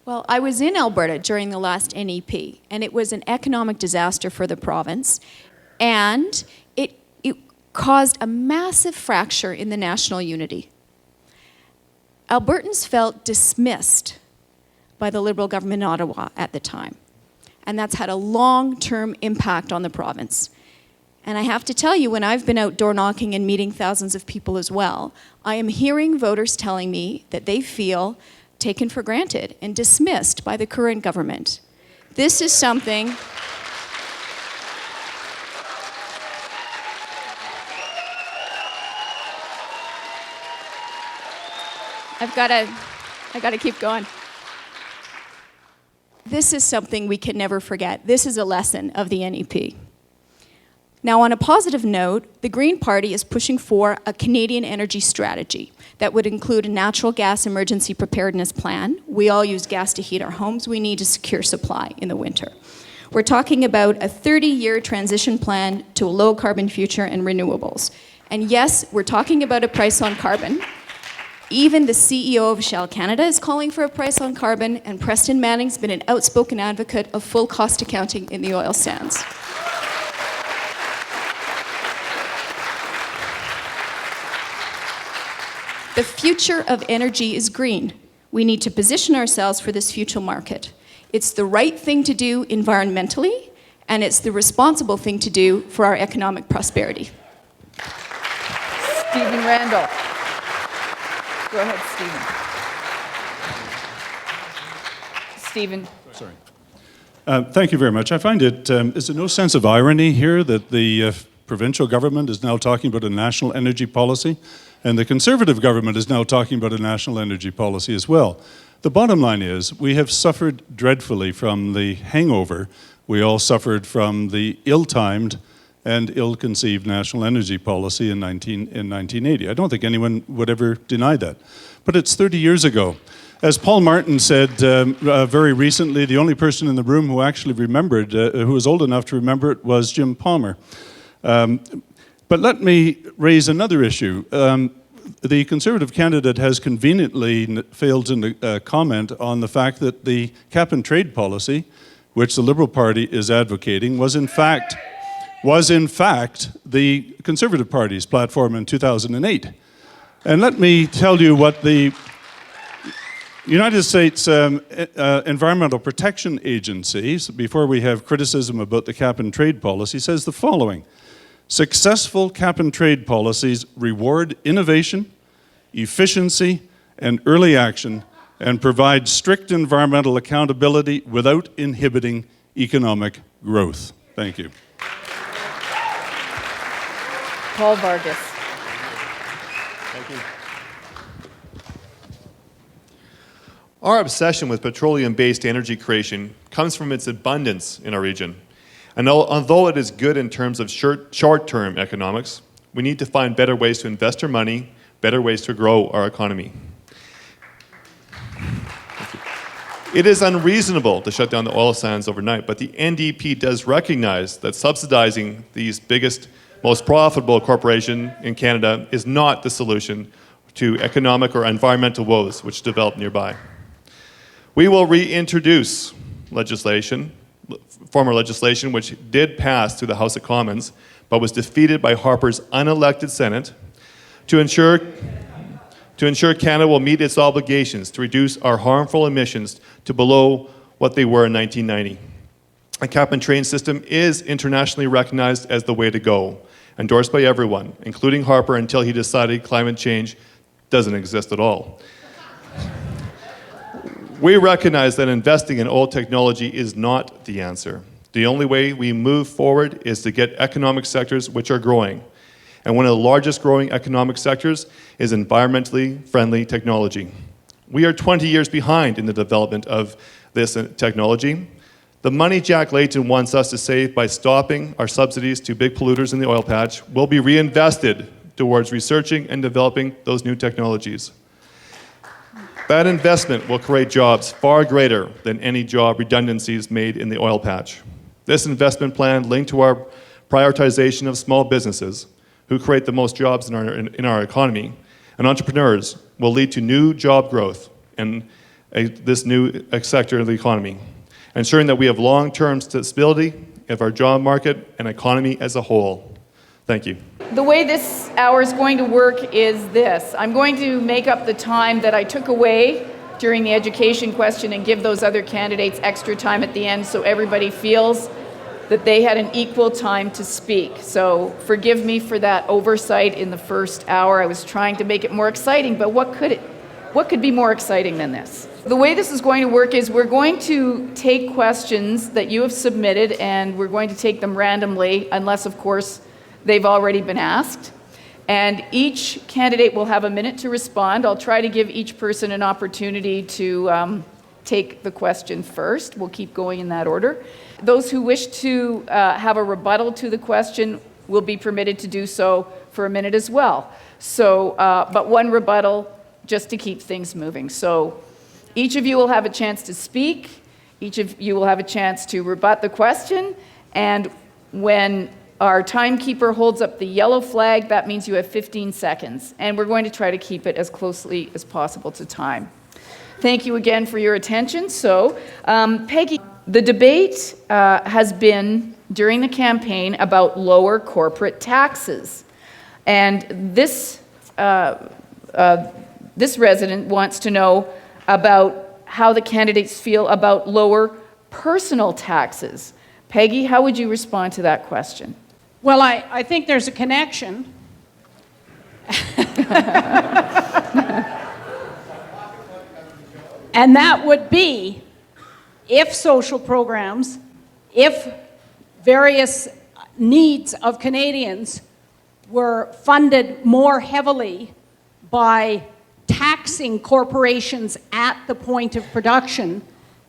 Well, I was in Alberta during the last NEP, and it was an economic disaster for the province, and it caused a massive fracture in the national unity. Albertans felt dismissed by the Liberal government in Ottawa at the time, and that's had a long-term impact on the province. And I have to tell you, when I've been out door knocking and meeting thousands of people as well, I am hearing voters telling me that they feel taken for granted and dismissed by the current government. This is something I gotta keep going. This is something we can never forget. This is a lesson of the NEP. Now, on a positive note, the Green Party is pushing for a Canadian energy strategy that would include a natural gas emergency preparedness plan. We all use gas to heat our homes. We need a secure supply in the winter. We're talking about a 30-year transition plan to a low-carbon future and renewables. And yes, we're talking about a price on carbon. Even the CEO of Shell Canada is calling for a price on carbon, and Preston Manning's been an outspoken advocate of full cost accounting in the oil sands. The future of energy is green. We need to position ourselves for this future market. It's the right thing to do environmentally, and it's the responsible thing to do for our economic prosperity. Stephen Randall. Go ahead, Stephen. Sorry. Thank you very much. I find is there no sense of irony here that the provincial government is now talking about a national energy policy, and the Conservative government is now talking about a national energy policy as well? The bottom line is we have suffered dreadfully from the hangover we all suffered from the ill-timed and ill-conceived national energy policy in 1980. I don't think anyone would ever deny that. But it's 30 years ago. As Paul Martin said very recently, the only person in the room who actually remembered, who was old enough to remember it, was Jim Palmer. But let me raise another issue. The Conservative candidate has conveniently failed to comment on the fact that the cap-and-trade policy, which the Liberal Party is advocating, was in fact the Conservative Party's platform in 2008. And let me tell you what the United States Environmental Protection Agency, before we have criticism about the cap-and-trade policy, says the following: successful cap-and-trade policies reward innovation, efficiency, and early action, and provide strict environmental accountability without inhibiting economic growth. Thank you. Paul Vargas. Thank you. Our obsession with petroleum-based energy creation comes from its abundance in our region. And although it is good in terms of short-term economics, we need to find better ways to invest our money, better ways to grow our economy. It is unreasonable to shut down the oil sands overnight, but the NDP does recognize that subsidizing these biggest, most profitable corporation in Canada is not the solution to economic or environmental woes which develop nearby. We will reintroduce former legislation which did pass through the House of Commons, but was defeated by Harper's unelected Senate to ensure Canada will meet its obligations to reduce our harmful emissions to below what they were in 1990. A cap-and-trade system is internationally recognized as the way to go, endorsed by everyone, including Harper, until he decided climate change doesn't exist at all. We recognize that investing in old technology is not the answer. The only way we move forward is to get economic sectors which are growing. And one of the largest growing economic sectors is environmentally friendly technology. We are 20 years behind in the development of this technology. The money Jack Layton wants us to save by stopping our subsidies to big polluters in the oil patch will be reinvested towards researching and developing those new technologies. That investment will create jobs far greater than any job redundancies made in the oil patch. This investment plan, linked to our prioritization of small businesses, who create the most jobs in our economy, and entrepreneurs, will lead to new job growth in this new sector of the economy, ensuring that we have long-term stability of our job market and economy as a whole. Thank you. The way this hour is going to work is this. I'm going to make up the time that I took away during the education question and give those other candidates extra time at the end so everybody feels that they had an equal time to speak. So forgive me for that oversight in the first hour. I was trying to make it more exciting, but what could be more exciting than this? The way this is going to work is we're going to take questions that you have submitted and we're going to take them randomly, unless of course they've already been asked. And each candidate will have a minute to respond. I'll try to give each person an opportunity to take the question first. We'll keep going in that order. Those who wish to have a rebuttal to the question will be permitted to do so for a minute as well. So, but one rebuttal just to keep things moving. So each of you will have a chance to speak. Each of you will have a chance to rebut the question. And when our timekeeper holds up the yellow flag, that means you have 15 seconds. And we're going to try to keep it as closely as possible to time. Thank you again for your attention. So, Peggy, the debate has been during the campaign about lower corporate taxes. And this resident wants to know about how the candidates feel about lower personal taxes. Peggy, how would you respond to that question? Well, I think there's a connection. And that would be if social programs, if various needs of Canadians were funded more heavily by taxing corporations at the point of production,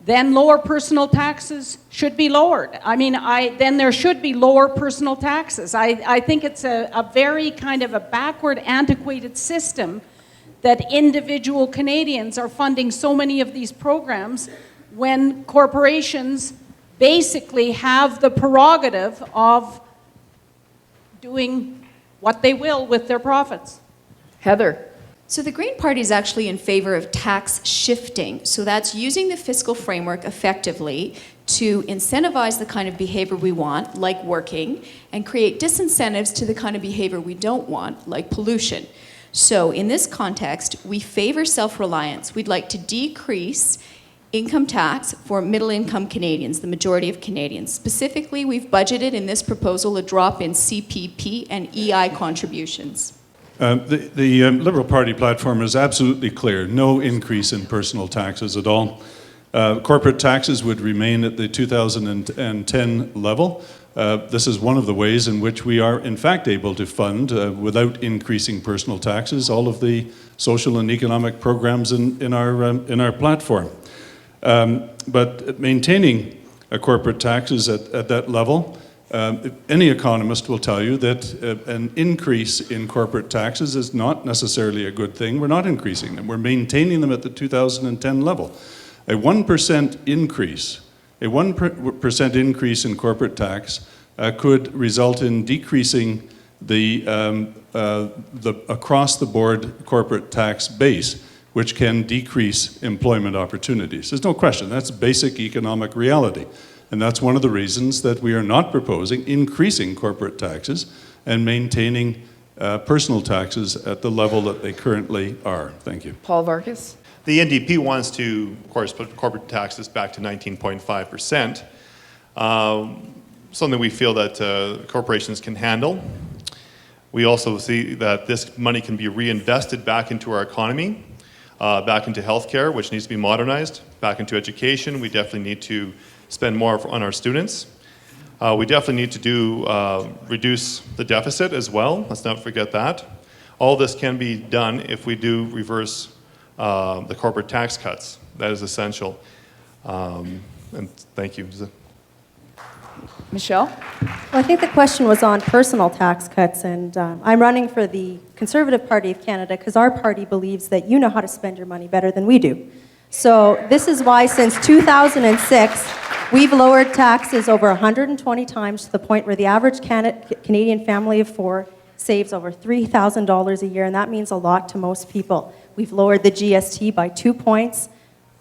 then lower personal taxes should be lowered. I mean, then there should be lower personal taxes. I think it's a very kind of a backward, antiquated system that individual Canadians are funding so many of these programs when corporations basically have the prerogative of doing what they will with their profits. Heather. So the Green Party is actually in favor of tax shifting. So that's using the fiscal framework effectively to incentivize the kind of behavior we want, like working, and create disincentives to the kind of behavior we don't want, like pollution. So in this context, we favor self-reliance. We'd like to decrease income tax for middle-income Canadians, the majority of Canadians. Specifically, we've budgeted in this proposal a drop in CPP and EI contributions. The Liberal Party platform is absolutely clear. No increase in personal taxes at all. Corporate taxes would remain at the 2010 level. This is one of the ways in which we are, in fact, able to fund, without increasing personal taxes, all of the social and economic programs in our platform. But maintaining a corporate taxes at that level, any economist will tell you that an increase in corporate taxes is not necessarily a good thing. We're not increasing them. We're maintaining them at the 2010 level. A 1% increase, a 1% increase in corporate tax could result in decreasing the across-the-board corporate tax base, which can decrease employment opportunities. There's no question. That's basic economic reality. And that's one of the reasons that we are not proposing increasing corporate taxes and maintaining personal taxes at the level that they currently are. Thank you. Paul Vargas. The NDP wants to, of course, put corporate taxes back to 19.5%, something we feel that corporations can handle. We also see that this money can be reinvested back into our economy, back into healthcare, which needs to be modernized, back into education. We definitely need to spend more on our students. We definitely need to reduce the deficit as well. Let's not forget that. All this can be done if we do reverse the corporate tax cuts. That is essential. And thank you. Michelle? Well, I think the question was on personal tax cuts, and I'm running for the Conservative Party of Canada because our party believes that you know how to spend your money better than we do. So this is why since 2006, we've lowered taxes over 120 times to the point where the average Canadian family of four saves over $3,000 a year, and that means a lot to most people. We've lowered the GST by 2 points.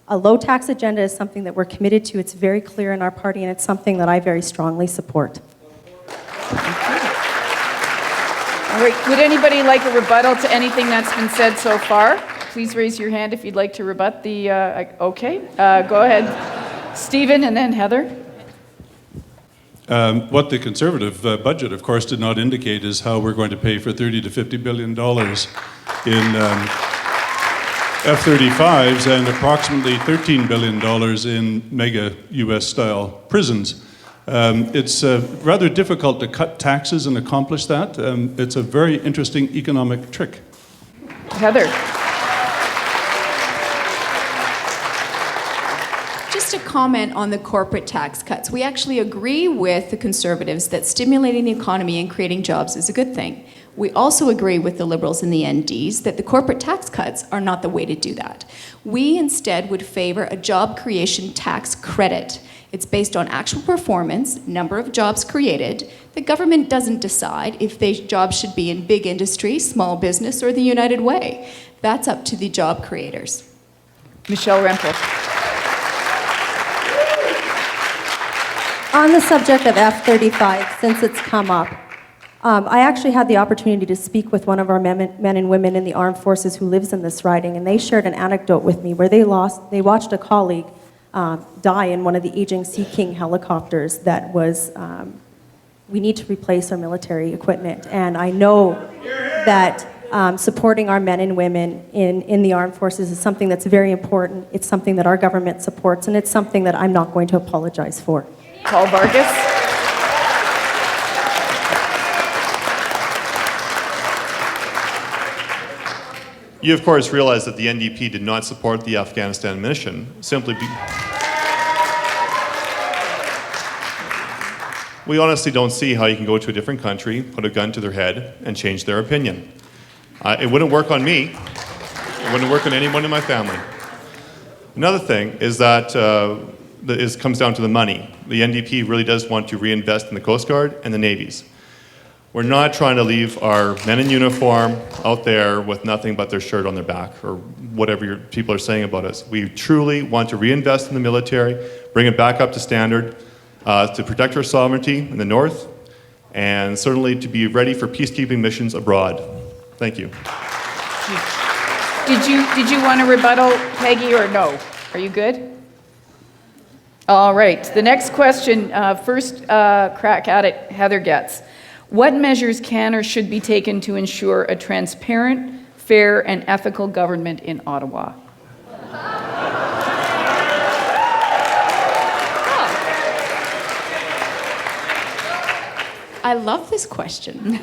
A low tax agenda is something that we're committed to. It's very clear in our party, and it's something that I very strongly support. All right, would anybody like a rebuttal to anything that's been said so far? Please raise your hand if you'd like to rebut the, okay, go ahead. Stephen and then Heather. What the Conservative budget, of course, did not indicate is how we're going to pay for $30 to $50 billion in F-35s and approximately $13 billion in mega US-style prisons. It's rather difficult to cut taxes and accomplish that. It's a very interesting economic trick. Heather. Just a comment on the corporate tax cuts. We actually agree with the Conservatives that stimulating the economy and creating jobs is a good thing. We also agree with the Liberals and the NDs that the corporate tax cuts are not the way to do that. We instead would favor a job creation tax credit. It's based on actual performance, number of jobs created. The government doesn't decide if these jobs should be in big industry, small business, or the United Way. That's up to the job creators. Michelle Rempel. On the subject of F-35, since it's come up, I actually had the opportunity to speak with one of our men and women in the armed forces who lives in this riding, and they shared an anecdote with me where they watched a colleague die in one of the aging Sea King helicopters that was, we need to replace our military equipment. And I know that supporting our men and women in the armed forces is something that's very important. It's something that our government supports, and it's something that I'm not going to apologize for. Paul Vargas. You, of course, realize that the NDP did not support the Afghanistan mission we honestly don't see how you can go to a different country, put a gun to their head, and change their opinion. It wouldn't work on me. It wouldn't work on anyone in my family. Another thing is that comes down to the money. The NDP really does want to reinvest in the Coast Guard and the Navies. We're not trying to leave our men in uniform out there with nothing but their shirt on their back or whatever people are saying about us. We truly want to reinvest in the military, bring it back up to standard, to protect our sovereignty in the north, and certainly to be ready for peacekeeping missions abroad. Thank you. Did you want a rebuttal, Peggy, or no? Are you good? All right. The next question, first crack at it, Heather gets. What measures can or should be taken to ensure a transparent, fair, and ethical government in Ottawa? I love this question.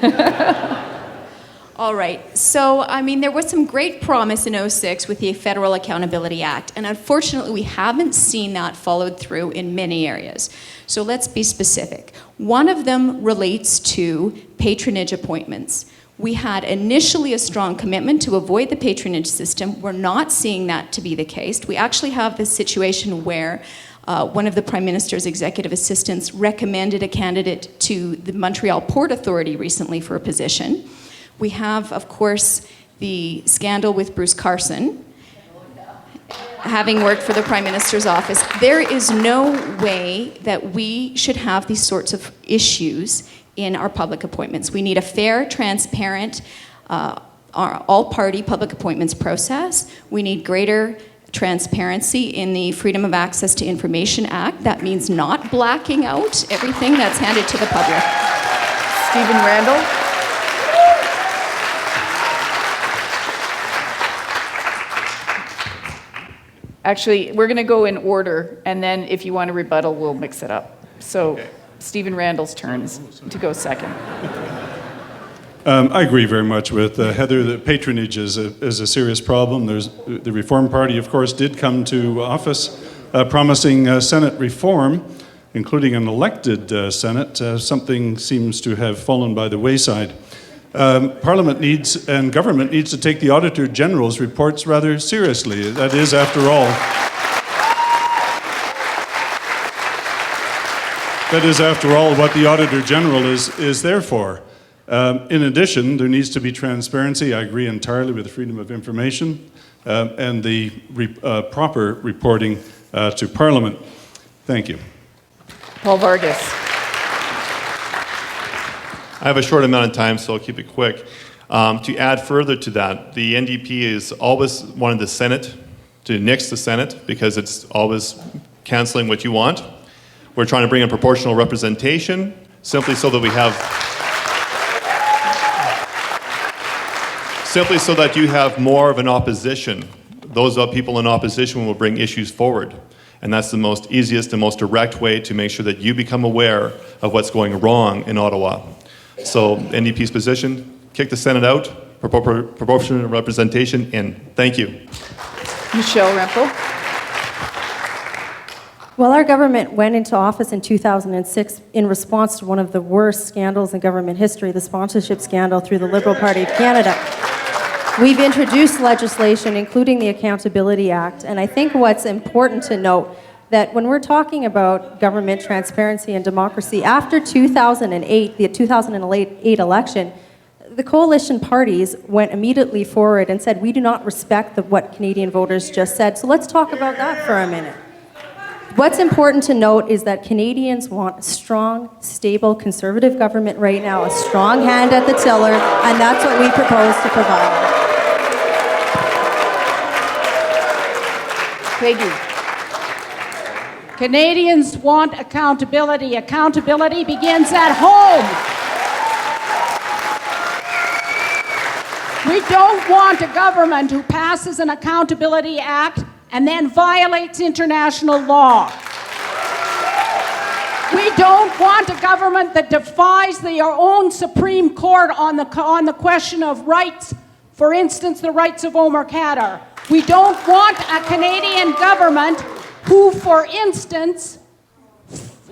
All right, so I mean, there was some great promise in '06 with the Federal Accountability Act, and unfortunately we haven't seen that followed through in many areas. So let's be specific. One of them relates to patronage appointments. We had initially a strong commitment to avoid the patronage system. We're not seeing that to be the case. We actually have this situation where one of the Prime Minister's executive assistants recommended a candidate to the Montreal Port Authority recently for a position. We have, of course, the scandal with Bruce Carson, having worked for the Prime Minister's office. There is no way that we should have these sorts of issues in our public appointments. We need a fair, transparent, all-party public appointments process. We need greater transparency in the Freedom of Access to Information Act. That means not blacking out everything that's handed to the public. Stephen Randall. Actually, we're going to go in order, and then if you want to rebuttal, we'll mix it up. So, Stephen Randall's turn is to go second. I agree very much with Heather that patronage is a serious problem. The Reform Party, of course, did come to office promising Senate reform, including an elected Senate. Something seems to have fallen by the wayside. Parliament needs and government needs to take the Auditor General's reports rather seriously. That is, after all, what the Auditor General is there for. In addition, there needs to be transparency. I agree entirely with freedom of information and the proper reporting to Parliament. Thank you. Paul Vargas. I have a short amount of time, so I'll keep it quick. To add further to that, the NDP has always wanted the Senate to nix the Senate because it's always canceling what you want. We're trying to bring in proportional representation simply so that you have more of an opposition. Those people in opposition will bring issues forward. And that's the most easiest and most direct way to make sure that you become aware of what's going wrong in Ottawa. So NDP's position, kick the Senate out, proportional representation in. Thank you. Michelle Rempel. Well, our government went into office in 2006 in response to one of the worst scandals in government history, the sponsorship scandal through the Liberal Party of Canada. We've introduced legislation, including the Accountability Act, and I think what's important to note that when we're talking about government transparency and democracy, after 2008, the 2008 election, the coalition parties went immediately forward and said, we do not respect what Canadian voters just said. So let's talk about that for a minute. What's important to note is that Canadians want a strong, stable, conservative government right now, a strong hand at the tiller, and that's what we propose to provide. Peggy. Canadians want accountability. Accountability begins at home. We don't want a government who passes an Accountability Act and then violates international law. We don't want a government that defies their own Supreme Court on the question of rights, for instance, the rights of Omar Khadr. We don't want a Canadian government who, for instance,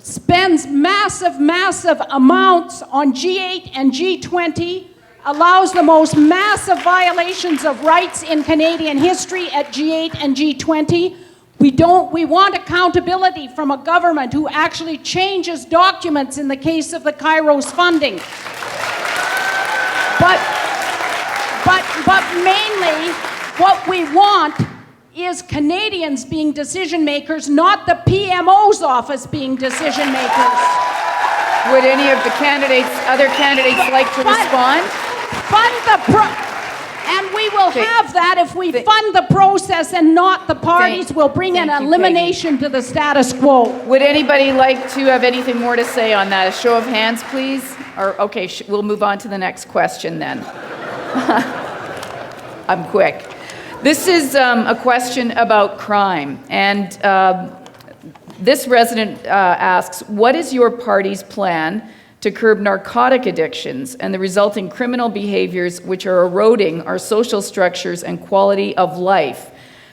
spends massive amounts on G8 and G20, allows the most massive violations of rights in Canadian history at G8 and G20. We want accountability from a government who actually changes documents in the case of the Kairos funding. But mainly, what we want is Canadians being decision makers, not the PMO's office being decision makers. Would any of the other candidates like to respond? And we will have that if we fund the process and not the parties will bring an elimination to the status quo. Would anybody like to have anything more to say on that? A show of hands, please? Or okay, we'll move on to the next question then. I'm quick. This is a question about crime, and this resident asks, what is your party's plan to curb narcotic addictions and the resulting criminal behaviors which are eroding our social structures and quality of life.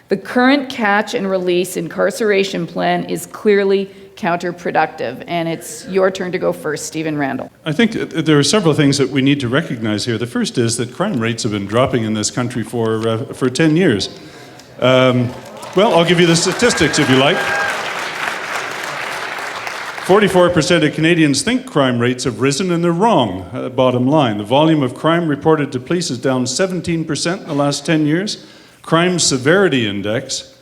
The current catch and release incarceration plan is clearly counterproductive. And it's your turn to go first, Stephen Randall. I think there are several things that we need to recognize here. The first is that crime rates have been dropping in this country for 10 years. Well, I'll give you the statistics if you like. 44% of Canadians think crime rates have risen, and they're wrong, bottom line. The volume of crime reported to police is down 17% in the last 10 years. Crime Severity Index,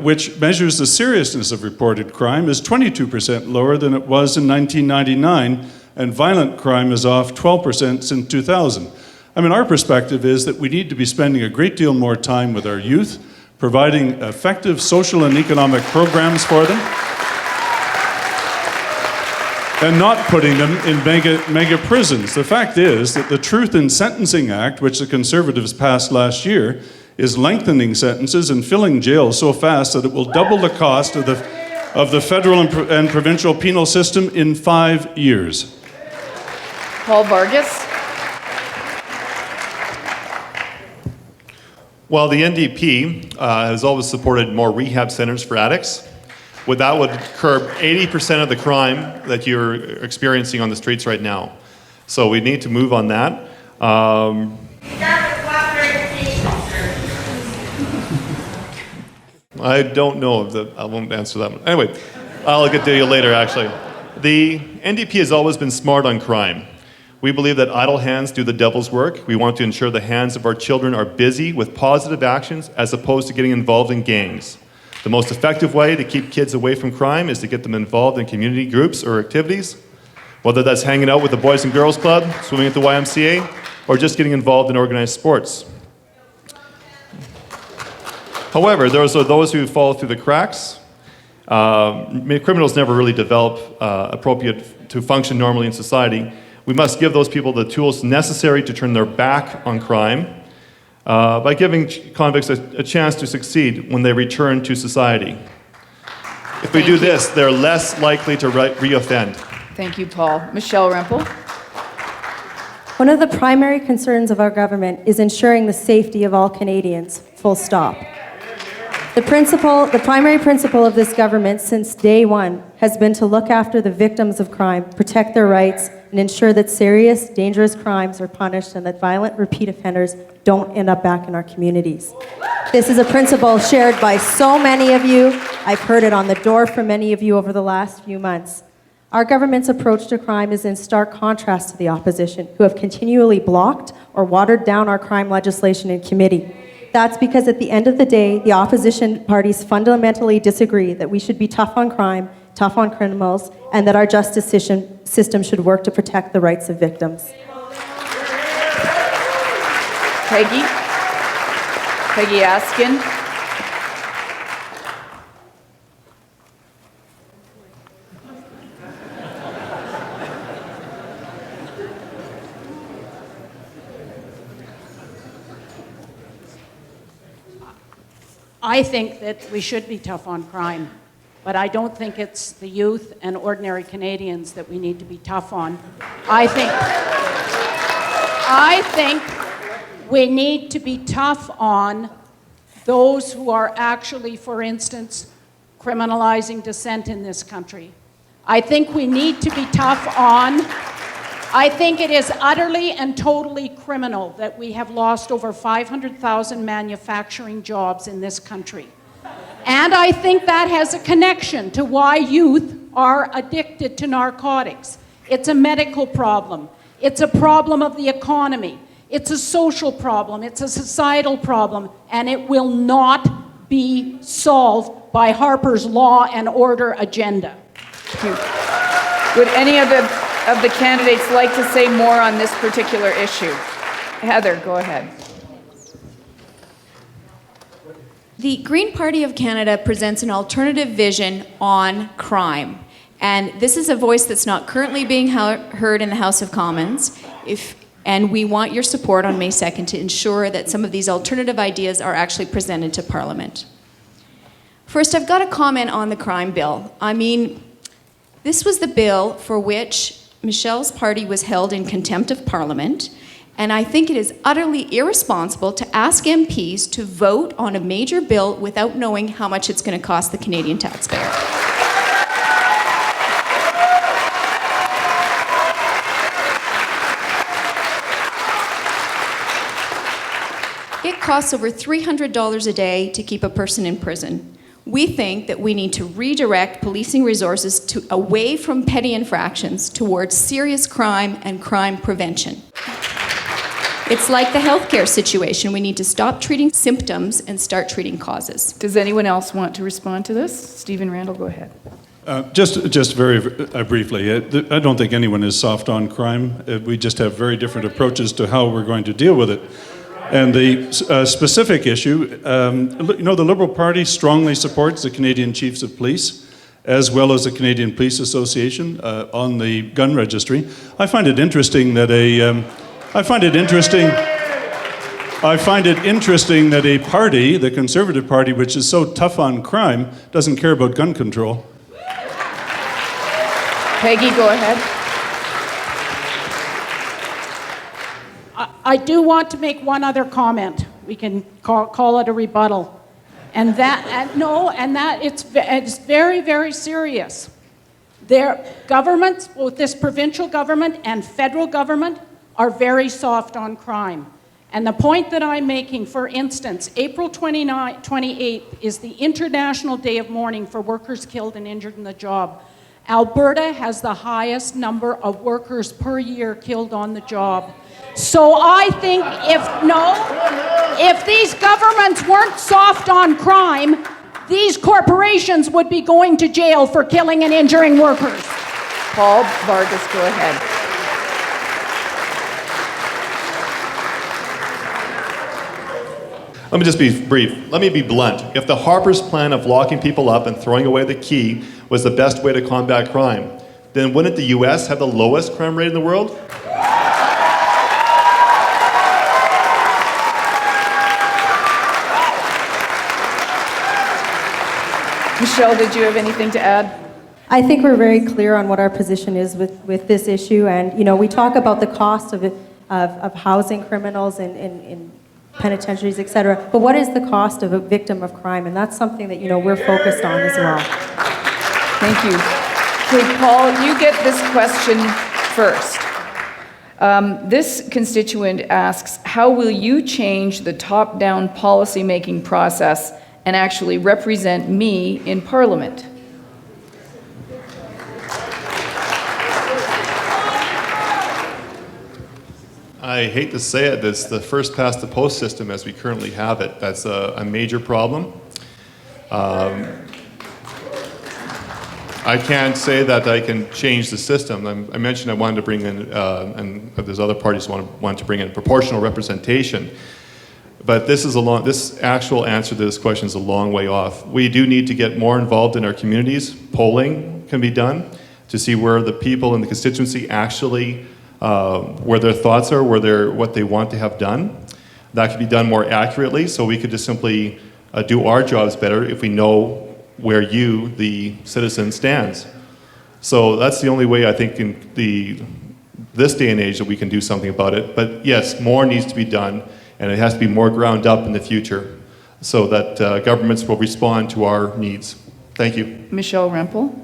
which measures the seriousness of reported crime, is 22% lower than it was in 1999, and violent crime is off 12% since 2000. I mean, our perspective is that we need to be spending a great deal more time with our youth, providing effective social and economic programs for them, and not putting them in mega prisons. The fact is that the Truth in Sentencing Act, which the Conservatives passed last year, is lengthening sentences and filling jails so fast that it will double the cost of the federal and provincial penal system in 5 years. Paul Vargas. Well, the NDP has always supported more rehab centers for addicts. That would curb 80% of the crime that you're experiencing on the streets right now. So we need to move on that. I don't know if I won't answer that one. Anyway, I'll get to you later, actually. The NDP has always been smart on crime. We believe that idle hands do the devil's work. We want to ensure the hands of our children are busy with positive actions as opposed to getting involved in gangs. The most effective way to keep kids away from crime is to get them involved in community groups or activities, whether that's hanging out with the Boys and Girls Club, swimming at the YMCA, or just getting involved in organized sports. However, there are those who fall through the cracks. Criminals never really develop appropriate to function normally in society. We must give those people the tools necessary to turn their back on crime by giving convicts a chance to succeed when they return to society. If we do this, they're less likely to reoffend. Thank you, Paul. Michelle Rempel. One of the primary concerns of our government is ensuring the safety of all Canadians, full stop. The primary principle of this government since day one has been to look after the victims of crime, protect their rights, and ensure that serious, dangerous crimes are punished and that violent repeat offenders don't end up back in our communities. This is a principle shared by so many of you. I've heard it on the door from many of you over the last few months. Our government's approach to crime is in stark contrast to the opposition, who have continually blocked or watered down our crime legislation in committee. That's because at the end of the day, the opposition parties fundamentally disagree that we should be tough on crime, tough on criminals, and that our justice system should work to protect the rights of victims. Peggy Askin. I think that we should be tough on crime, but I don't think it's the youth and ordinary Canadians that we need to be tough on. I think we need to be tough on those who are actually, for instance, criminalizing dissent in this country. I think we need to be tough on I think it is utterly and totally criminal that we have lost over 500,000 manufacturing jobs in this country. And I think that has a connection to why youth are addicted to narcotics. It's a medical problem. It's a problem of the economy. It's a social problem. It's a societal problem. And it will not be solved by Harper's law and order agenda. Thank you. Would any of the candidates like to say more on this particular issue? Heather, go ahead. The Green Party of Canada presents an alternative vision on crime. And this is a voice that's not currently being heard in the House of Commons. And we want your support on May 2nd to ensure that some of these alternative ideas are actually presented to Parliament. First, I've got a comment on the crime bill. I mean, this was the bill for which Michelle's party was held in contempt of Parliament, and I think it is utterly irresponsible to ask MPs to vote on a major bill without knowing how much it's going to cost the Canadian taxpayer. It costs over $300 a day to keep a person in prison. We think that we need to redirect policing resources away from petty infractions towards serious crime and crime prevention. It's like the healthcare situation. We need to stop treating symptoms and start treating causes. Does anyone else want to respond to this? Stephen Randall, go ahead. Just very briefly, I don't think anyone is soft on crime. We just have very different approaches to how we're going to deal with it. And the specific issue, the Liberal Party strongly supports the Canadian Chiefs of Police, as well as the Canadian Police Association on the gun registry. I find it interesting that a party, the Conservative Party, which is so tough on crime, doesn't care about gun control. Peggy, go ahead. I do want to make one other comment. We can call it a rebuttal. It's very, very serious. Their governments, both this provincial government and federal government, are very soft on crime. And the point that I'm making, for instance, April 28th is the International Day of Mourning for workers killed and injured in the job. Alberta has the highest number of workers per year killed on the job. So I think if these governments weren't soft on crime, these corporations would be going to jail for killing and injuring workers. Paul Vargas, go ahead. Let me just be brief. Let me be blunt. If the Harper's plan of locking people up and throwing away the key was the best way to combat crime, then wouldn't the U.S. have the lowest crime rate in the world? Michelle, did you have anything to add? I think we're very clear on what our position is with this issue, and we talk about the cost of housing criminals in penitentiaries, etc. But what is the cost of a victim of crime? And that's something that we're focused on as well. Thank you. Okay, Paul, you get this question first. This constituent asks, how will you change the top-down policy-making process and actually represent me in Parliament? I hate to say it, it's the first past the post system as we currently have it. That's a major problem. I can't say that I can change the system. I mentioned I wanted to bring in, and there's other parties who want to bring in proportional representation. But this actual answer to this question is a long way off. We do need to get more involved in our communities. Polling can be done to see where the people in the constituency actually, where their thoughts are, what they want to have done. That could be done more accurately, so we could just simply do our jobs better if we know where you, the citizen, stands. So that's the only way I think in this day and age that we can do something about it. But yes, more needs to be done, and it has to be more ground up in the future so that governments will respond to our needs. Thank you. Michelle Rempel.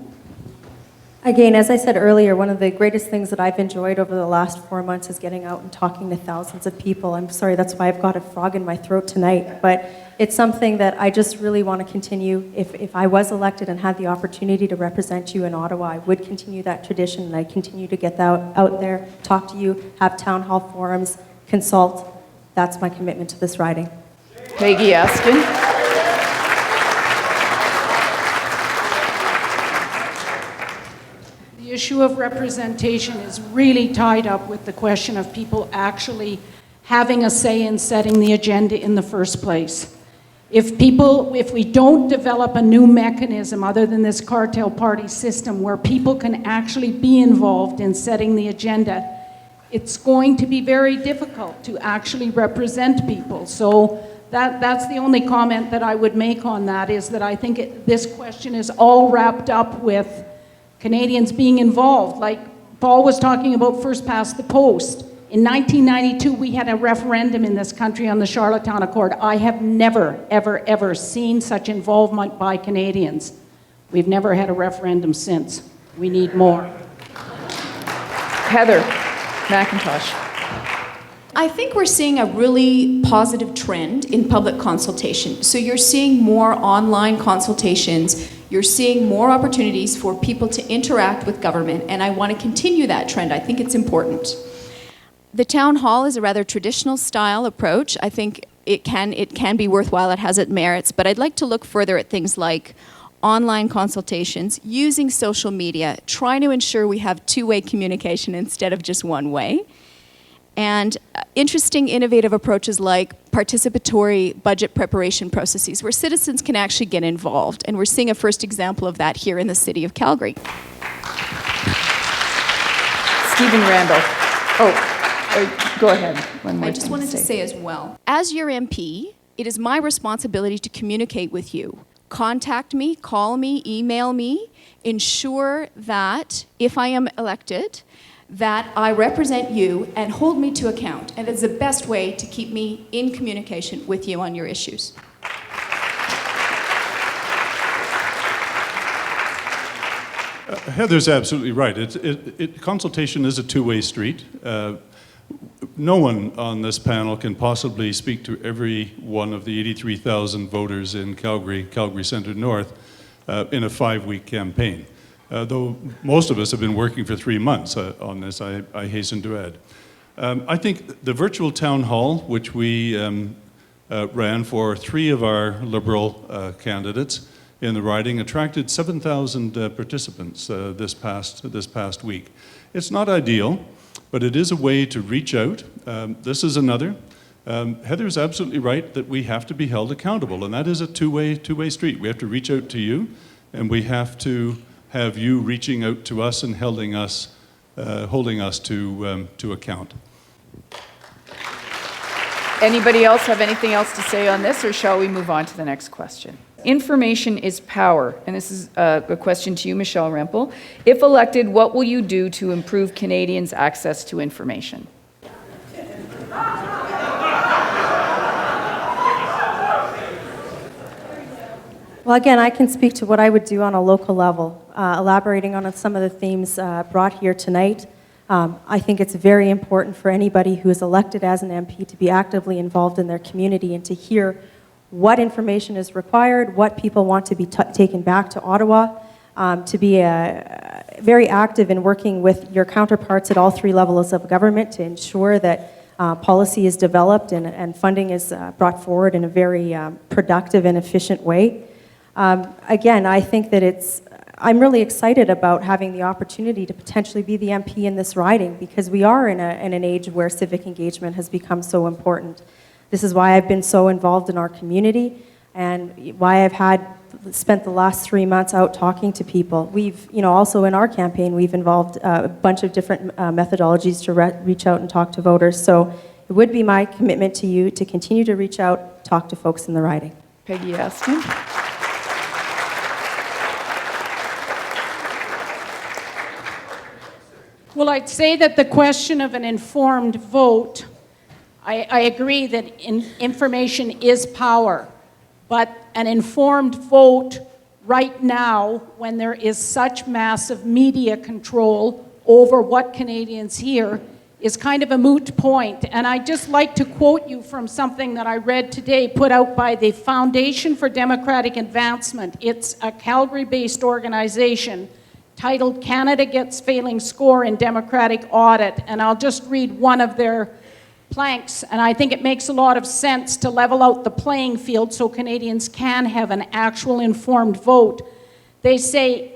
Again, as I said earlier, one of the greatest things that I've enjoyed over the last 4 months is getting out and talking to thousands of people. I'm sorry, that's why I've got a frog in my throat tonight. But it's something that I just really want to continue. If I was elected and had the opportunity to represent you in Ottawa, I would continue that tradition, and I continue to get out there, talk to you, have town hall forums, consult. That's my commitment to this riding. Peggy Askin. The issue of representation is really tied up with the question of people actually having a say in setting the agenda in the first place. If we don't develop a new mechanism other than this cartel party system where people can actually be involved in setting the agenda, it's going to be very difficult to actually represent people. So that's the only comment that I would make on that, is that I think this question is all wrapped up with Canadians being involved. Like Paul was talking about first past the post. In 1992, we had a referendum in this country on the Charlottetown Accord. I have never, ever, ever seen such involvement by Canadians. We've never had a referendum since. We need more. Heather McIntosh. I think we're seeing a really positive trend in public consultation. So you're seeing more online consultations. You're seeing more opportunities for people to interact with government, and I want to continue that trend. I think it's important. The town hall is a rather traditional style approach. I think it can be worthwhile, it has its merits, but I'd like to look further at things like online consultations, using social media, trying to ensure we have two-way communication instead of just one way. And interesting, innovative approaches like participatory budget preparation processes where citizens can actually get involved. And we're seeing a first example of that here in the city of Calgary. Stephen Randall. Go ahead. One more I just thing wanted to say as well, as your MP, it is my responsibility to communicate with you. Contact me, call me, email me, ensure that if I am elected, that I represent you and hold me to account. And it's the best way to keep me in communication with you on your issues. Heather's absolutely right. Consultation is a two-way street. No one on this panel can possibly speak to every one of the 83,000 voters in Calgary-Centre-North in a 5-week campaign. Though most of us have been working for 3 months on this, I hasten to add. I think the virtual town hall, which we ran for 3 of our Liberal candidates in the riding, attracted 7,000 participants this past week. It's not ideal, but it is a way to reach out. This is another. Heather's absolutely right that we have to be held accountable, and that is a two-way street. We have to reach out to you, and we have to have you reaching out to us and holding us to account. Anybody else have anything else to say on this, or shall we move on to the next question? Information is power, and this is a question to you, Michelle Rempel. If elected, what will you do to improve Canadians' access to information? Well, again, I can speak to what I would do on a local level, elaborating on some of the themes brought here tonight. I think it's very important for anybody who is elected as an MP to be actively involved in their community and to hear what information is required, what people want to be taken back to Ottawa, to be very active in working with your counterparts at all 3 levels of government to ensure that policy is developed and funding is brought forward in a very productive and efficient way. Again, I think that I'm really excited about having the opportunity to potentially be the MP in this riding because we are in an age where civic engagement has become so important. This is why I've been so involved in our community and why I've spent the last 3 months out talking to people. We've, also in our campaign, we've involved a bunch of different methodologies to reach out and talk to voters. So it would be my commitment to you to continue to reach out, talk to folks in the riding. Peggy Aston. Well, I'd say that the question of an informed vote, I agree that information is power, but an informed vote right now, when there is such massive media control over what Canadians hear, is kind of a moot point. And I'd just like to quote you from something that I read today put out by the Foundation for Democratic Advancement. It's a Calgary-based organization titled Canada Gets Failing Score in Democratic Audit. And I'll just read one of their planks, and I think it makes a lot of sense to level out the playing field so Canadians can have an actual informed vote. They say,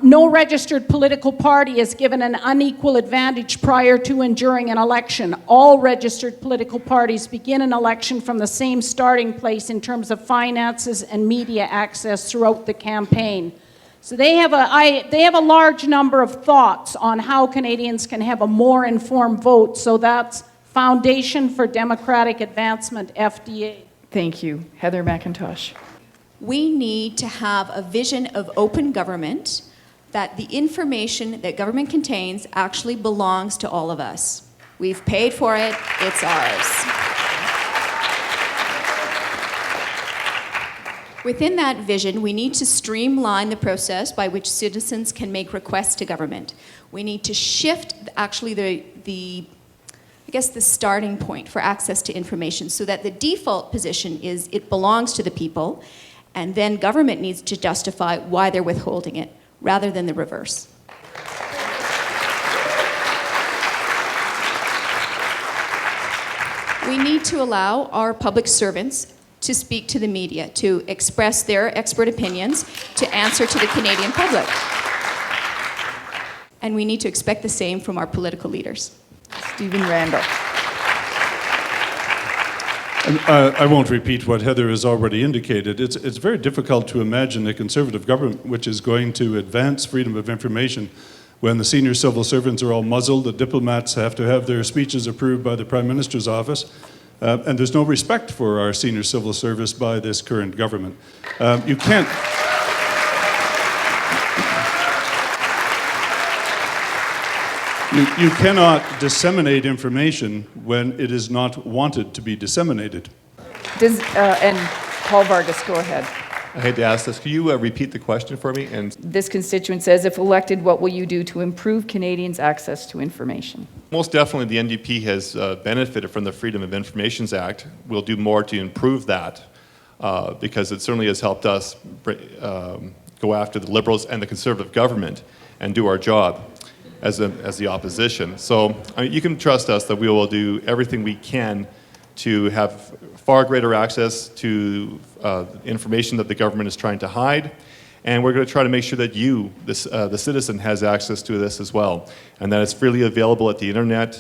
no registered political party is given an unequal advantage prior to and during an election. All registered political parties begin an election from the same starting place in terms of finances and media access throughout the campaign. So they have a large number of thoughts on how Canadians can have a more informed vote. So that's Foundation for Democratic Advancement, FDA. Thank you. Heather McIntosh. We need to have a vision of open government that the information that government contains actually belongs to all of us. We've paid for it, it's ours. Within that vision, we need to streamline the process by which citizens can make requests to government. We need to shift actually the starting point for access to information so that the default position is it belongs to the people, and then government needs to justify why they're withholding it, rather than the reverse. We need to allow our public servants to speak to the media, to express their expert opinions, to answer to the Canadian public. And we need to expect the same from our political leaders. Stephen Randall. And, I won't repeat what Heather has already indicated. It's very difficult to imagine a Conservative government which is going to advance freedom of information when the senior civil servants are all muzzled, the diplomats have to have their speeches approved by the Prime Minister's office, and there's no respect for our senior civil service by this current government. You can't... You cannot disseminate information when it is not wanted to be disseminated. And Paul Vargas, go ahead. I hate to ask this. Could you repeat the question for me? And This constituent says, if elected, what will you do to improve Canadians' access to information? most definitely, the NDP has benefited from the Freedom of Information Act. We'll do more to improve that because it certainly has helped us go after the Liberals and the Conservative government and do our job as the opposition. So you can trust us that we will do everything we can to have far greater access to information that the government is trying to hide. And we're going to try to make sure that you, the citizen, has access to this as well. And that it's freely available at the internet.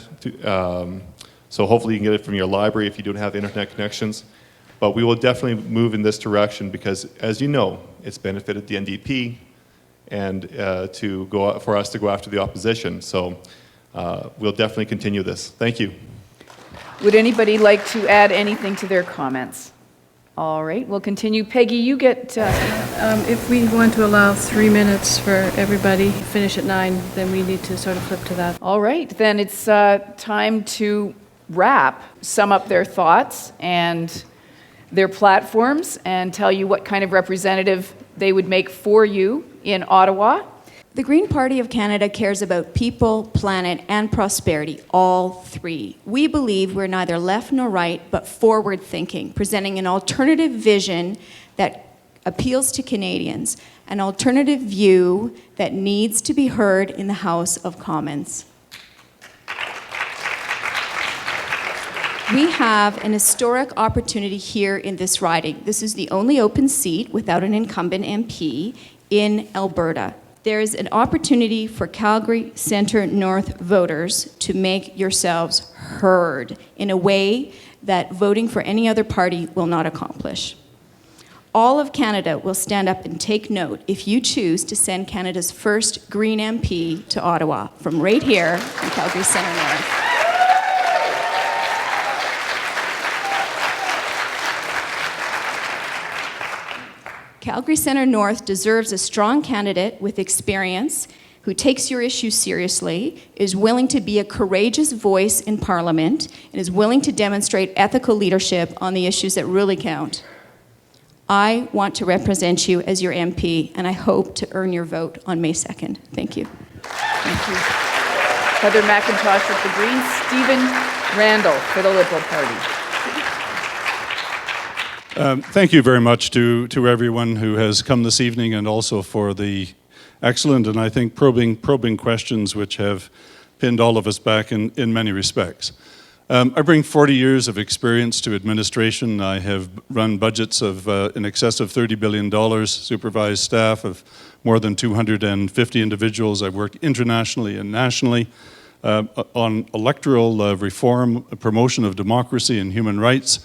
So hopefully you can get it from your library if you don't have internet connections. But we will definitely move in this direction because, as you know, it's benefited the NDP and for us to go after the opposition. So we'll definitely continue this. Thank you. Would anybody like to add anything to their comments? All right, we'll continue. Peggy, you get... If we want to allow 3 minutes for everybody, finish at 9, then we need to sort of flip to that. All right, then it's time to wrap, sum up their thoughts and their platforms, and tell you what kind of representative they would make for you in Ottawa. The Green Party of Canada cares about people, planet, and prosperity, all three. We believe we're neither left nor right, but forward-thinking, presenting an alternative vision that appeals to Canadians, an alternative view that needs to be heard in the House of Commons. We have an historic opportunity here in this riding. This is the only open seat without an incumbent MP in Alberta. There is an opportunity for Calgary-Centre-North voters to make yourselves heard in a way that voting for any other party will not accomplish. All of Canada will stand up and take note if you choose to send Canada's first Green MP to Ottawa from right here in Calgary-Centre-North. Calgary-Centre-North deserves a strong candidate with experience who takes your issues seriously, is willing to be a courageous voice in Parliament, and is willing to demonstrate ethical leadership on the issues that really count. I want to represent you as your MP, and I hope to earn your vote on May 2nd. Thank you. Thank you. Heather McIntosh with the Greens, Stephen Randall for the Liberal Party. Thank you very much to everyone who has come this evening, and also for the excellent and I think probing questions which have pinned all of us back in many respects. I bring 40 years of experience to administration. I have run budgets of in excess of $30 billion, supervised staff of more than 250 individuals. I've worked internationally and nationally on electoral reform, promotion of democracy and human rights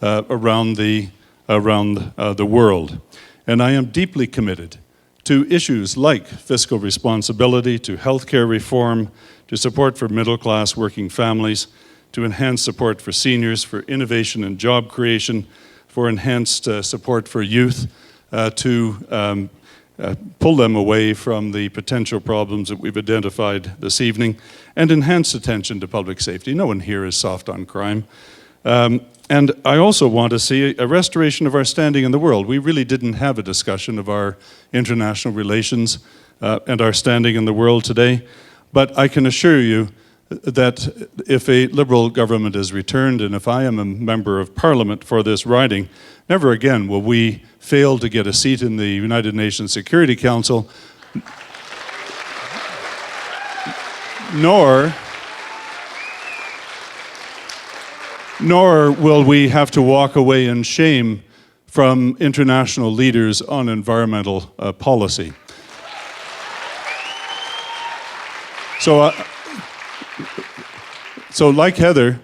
around the world. And I am deeply committed to issues like fiscal responsibility, to healthcare reform, to support for middle-class working families, to enhance support for seniors, for innovation and job creation, for enhanced support for youth, to pull them away from the potential problems that we've identified this evening, and enhance attention to public safety. No one here is soft on crime. And I also want to see a restoration of our standing in the world. We really didn't have a discussion of our international relations and our standing in the world today, but I can assure you that if a Liberal government is returned, and if I am a member of Parliament for this riding, never again will we fail to get a seat in the United Nations Security Council, nor will we have to walk away in shame from international leaders on environmental policy. So like Heather,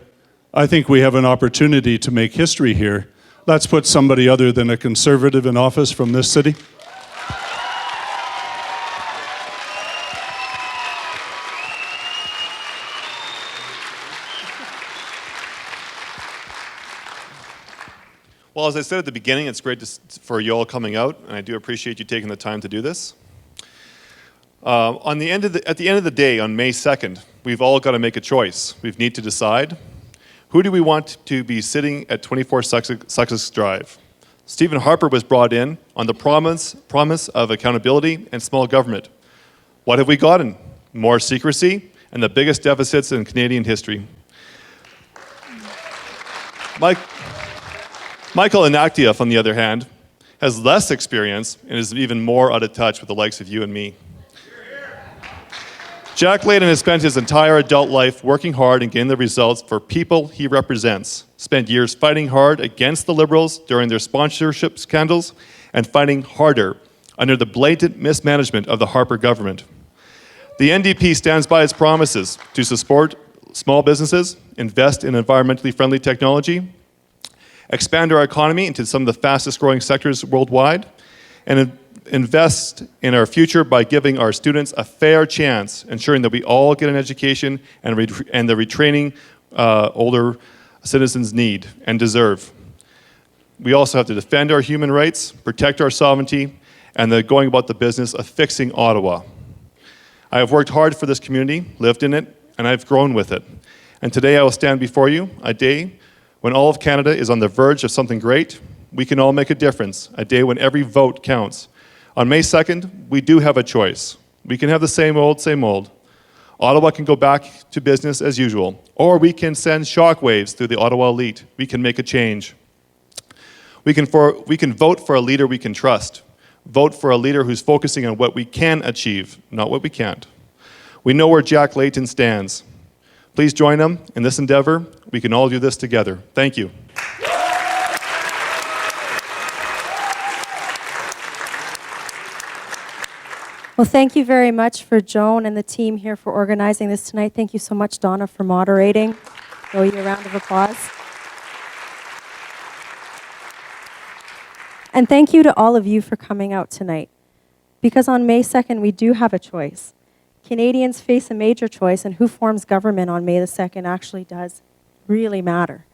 I think we have an opportunity to make history here. Let's put somebody other than a Conservative in office from this city. Well, as I said at the beginning, it's great for you all coming out, and I do appreciate you taking the time to do this. At the end of the day, on May 2nd, we've all got to make a choice. We need to decide, who do we want to be sitting at 24 Sussex Drive? Stephen Harper was brought in on the promise of accountability and small government. What have we gotten? More secrecy and the biggest deficits in Canadian history. Michael Ignatieff, on the other hand, has less experience and is even more out of touch with the likes of you and me. Jack Layton has spent his entire adult life working hard and getting the results for people he represents. Spent years fighting hard against the Liberals during their sponsorship scandals and fighting harder under the blatant mismanagement of the Harper government. The NDP stands by its promises to support small businesses, invest in environmentally friendly technology, expand our economy into some of the fastest growing sectors worldwide, and invest in our future by giving our students a fair chance, ensuring that we all get an education and the retraining older citizens need and deserve. We also have to defend our human rights, protect our sovereignty, and going about the business of fixing Ottawa. I have worked hard for this community, lived in it, and I've grown with it. And today I will stand before you, a day when all of Canada is on the verge of something great. We can all make a difference, a day when every vote counts. On May 2nd, we do have a choice. We can have the same old, same old. Ottawa can go back to business as usual, or we can send shockwaves through the Ottawa elite. We can make a change. We can vote for a leader we can trust. Vote for a leader who's focusing on what we can achieve, not what we can't. We know where Jack Layton stands. Please join him in this endeavor. We can all do this together. Thank you. Well, thank you very much for Joan and the team here for organizing this tonight. Thank you so much, Donna, for moderating. Throw you a round of applause. And thank you to all of you for coming out tonight. Because on May 2nd, we do have a choice. Canadians face a major choice, and who forms government on May the 2nd actually does really matter.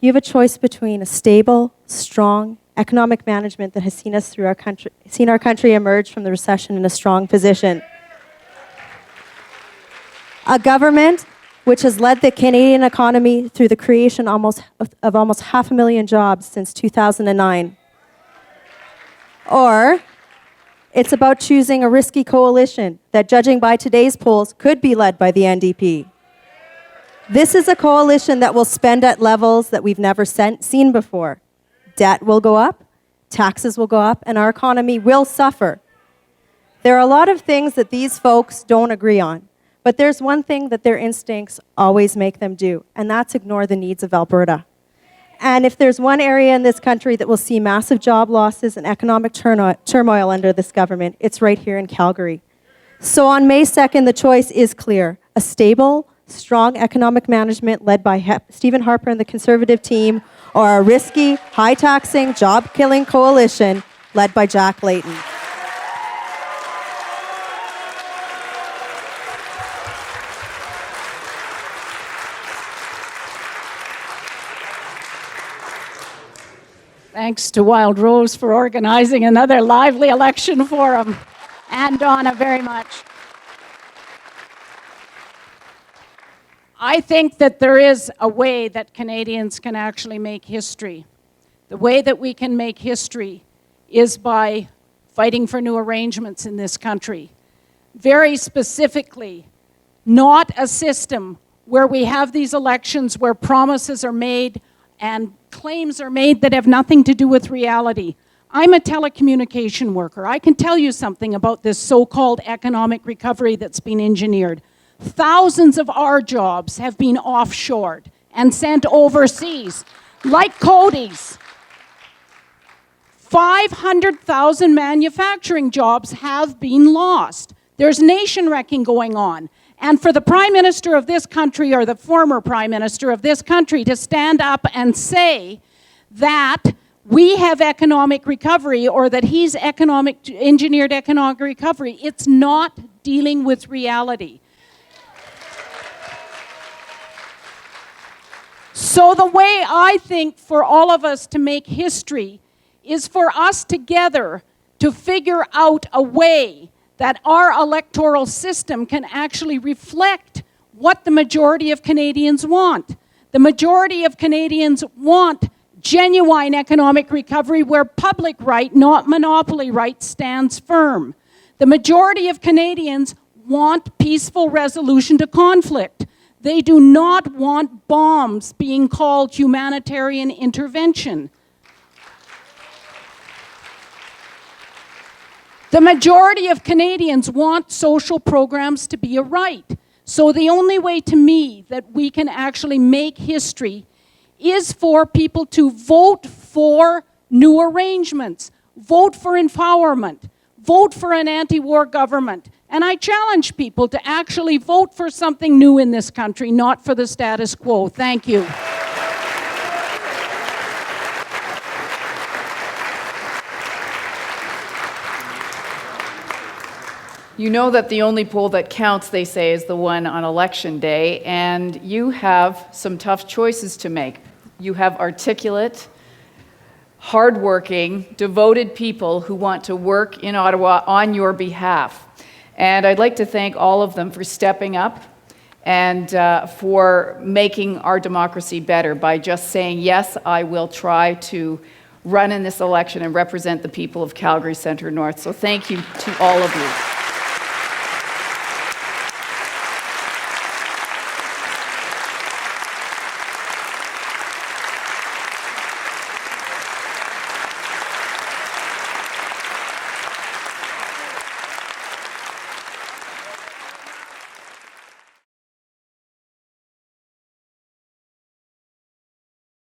You have a choice between a stable, strong, economic management that has seen our country emerge from the recession in a strong position. A government which has led the Canadian economy through the creation of almost 500,000 jobs since 2009. Or it's about choosing a risky coalition that, judging by today's polls, could be led by the NDP. This is a coalition that will spend at levels that we've never seen before. Debt will go up, taxes will go up, and our economy will suffer. There are a lot of things that these folks don't agree on, but there's one thing that their instincts always make them do, and that's ignore the needs of Alberta. And if there's one area in this country that will see massive job losses and economic turmoil under this government, it's right here in Calgary. So on May 2nd, the choice is clear. A stable, strong economic management led by Stephen Harper and the Conservative team, or a risky, high-taxing, job-killing coalition led by Jack Layton. Thanks to Wild Rose for organizing another lively election forum, and Donna very much. I think that there is a way that Canadians can actually make history. The way that we can make history is by fighting for new arrangements in this country. Very specifically, not a system where we have these elections where promises are made and claims are made that have nothing to do with reality. I'm a telecommunication worker. I can tell you something about this so-called economic recovery that's been engineered. Thousands of our jobs have been offshored and sent overseas, like Cody's. 500,000 manufacturing jobs have been lost. There's nation wrecking going on. And for the Prime Minister of this country, or the former Prime Minister of this country, to stand up and say that we have economic recovery, or that he's engineered economic recovery, it's not dealing with reality. So the way I think for all of us to make history is for us together to figure out a way that our electoral system can actually reflect what the majority of Canadians want. The majority of Canadians want genuine economic recovery where public right, not monopoly right, stands firm. The majority of Canadians want peaceful resolution to conflict. They do not want bombs being called humanitarian intervention. The majority of Canadians want social programs to be a right. So the only way to me that we can actually make history is for people to vote for new arrangements, vote for empowerment, vote for an anti-war government. And I challenge people to actually vote for something new in this country, not for the status quo. Thank you. You know that the only poll that counts, they say, is the one on election day, and you have some tough choices to make. You have articulate, hardworking, devoted people who want to work in Ottawa on your behalf. And I'd like to thank all of them for stepping up and for making our democracy better by just saying, yes, I will try to run in this election and represent the people of Calgary-Centre-North. So thank you to all of you.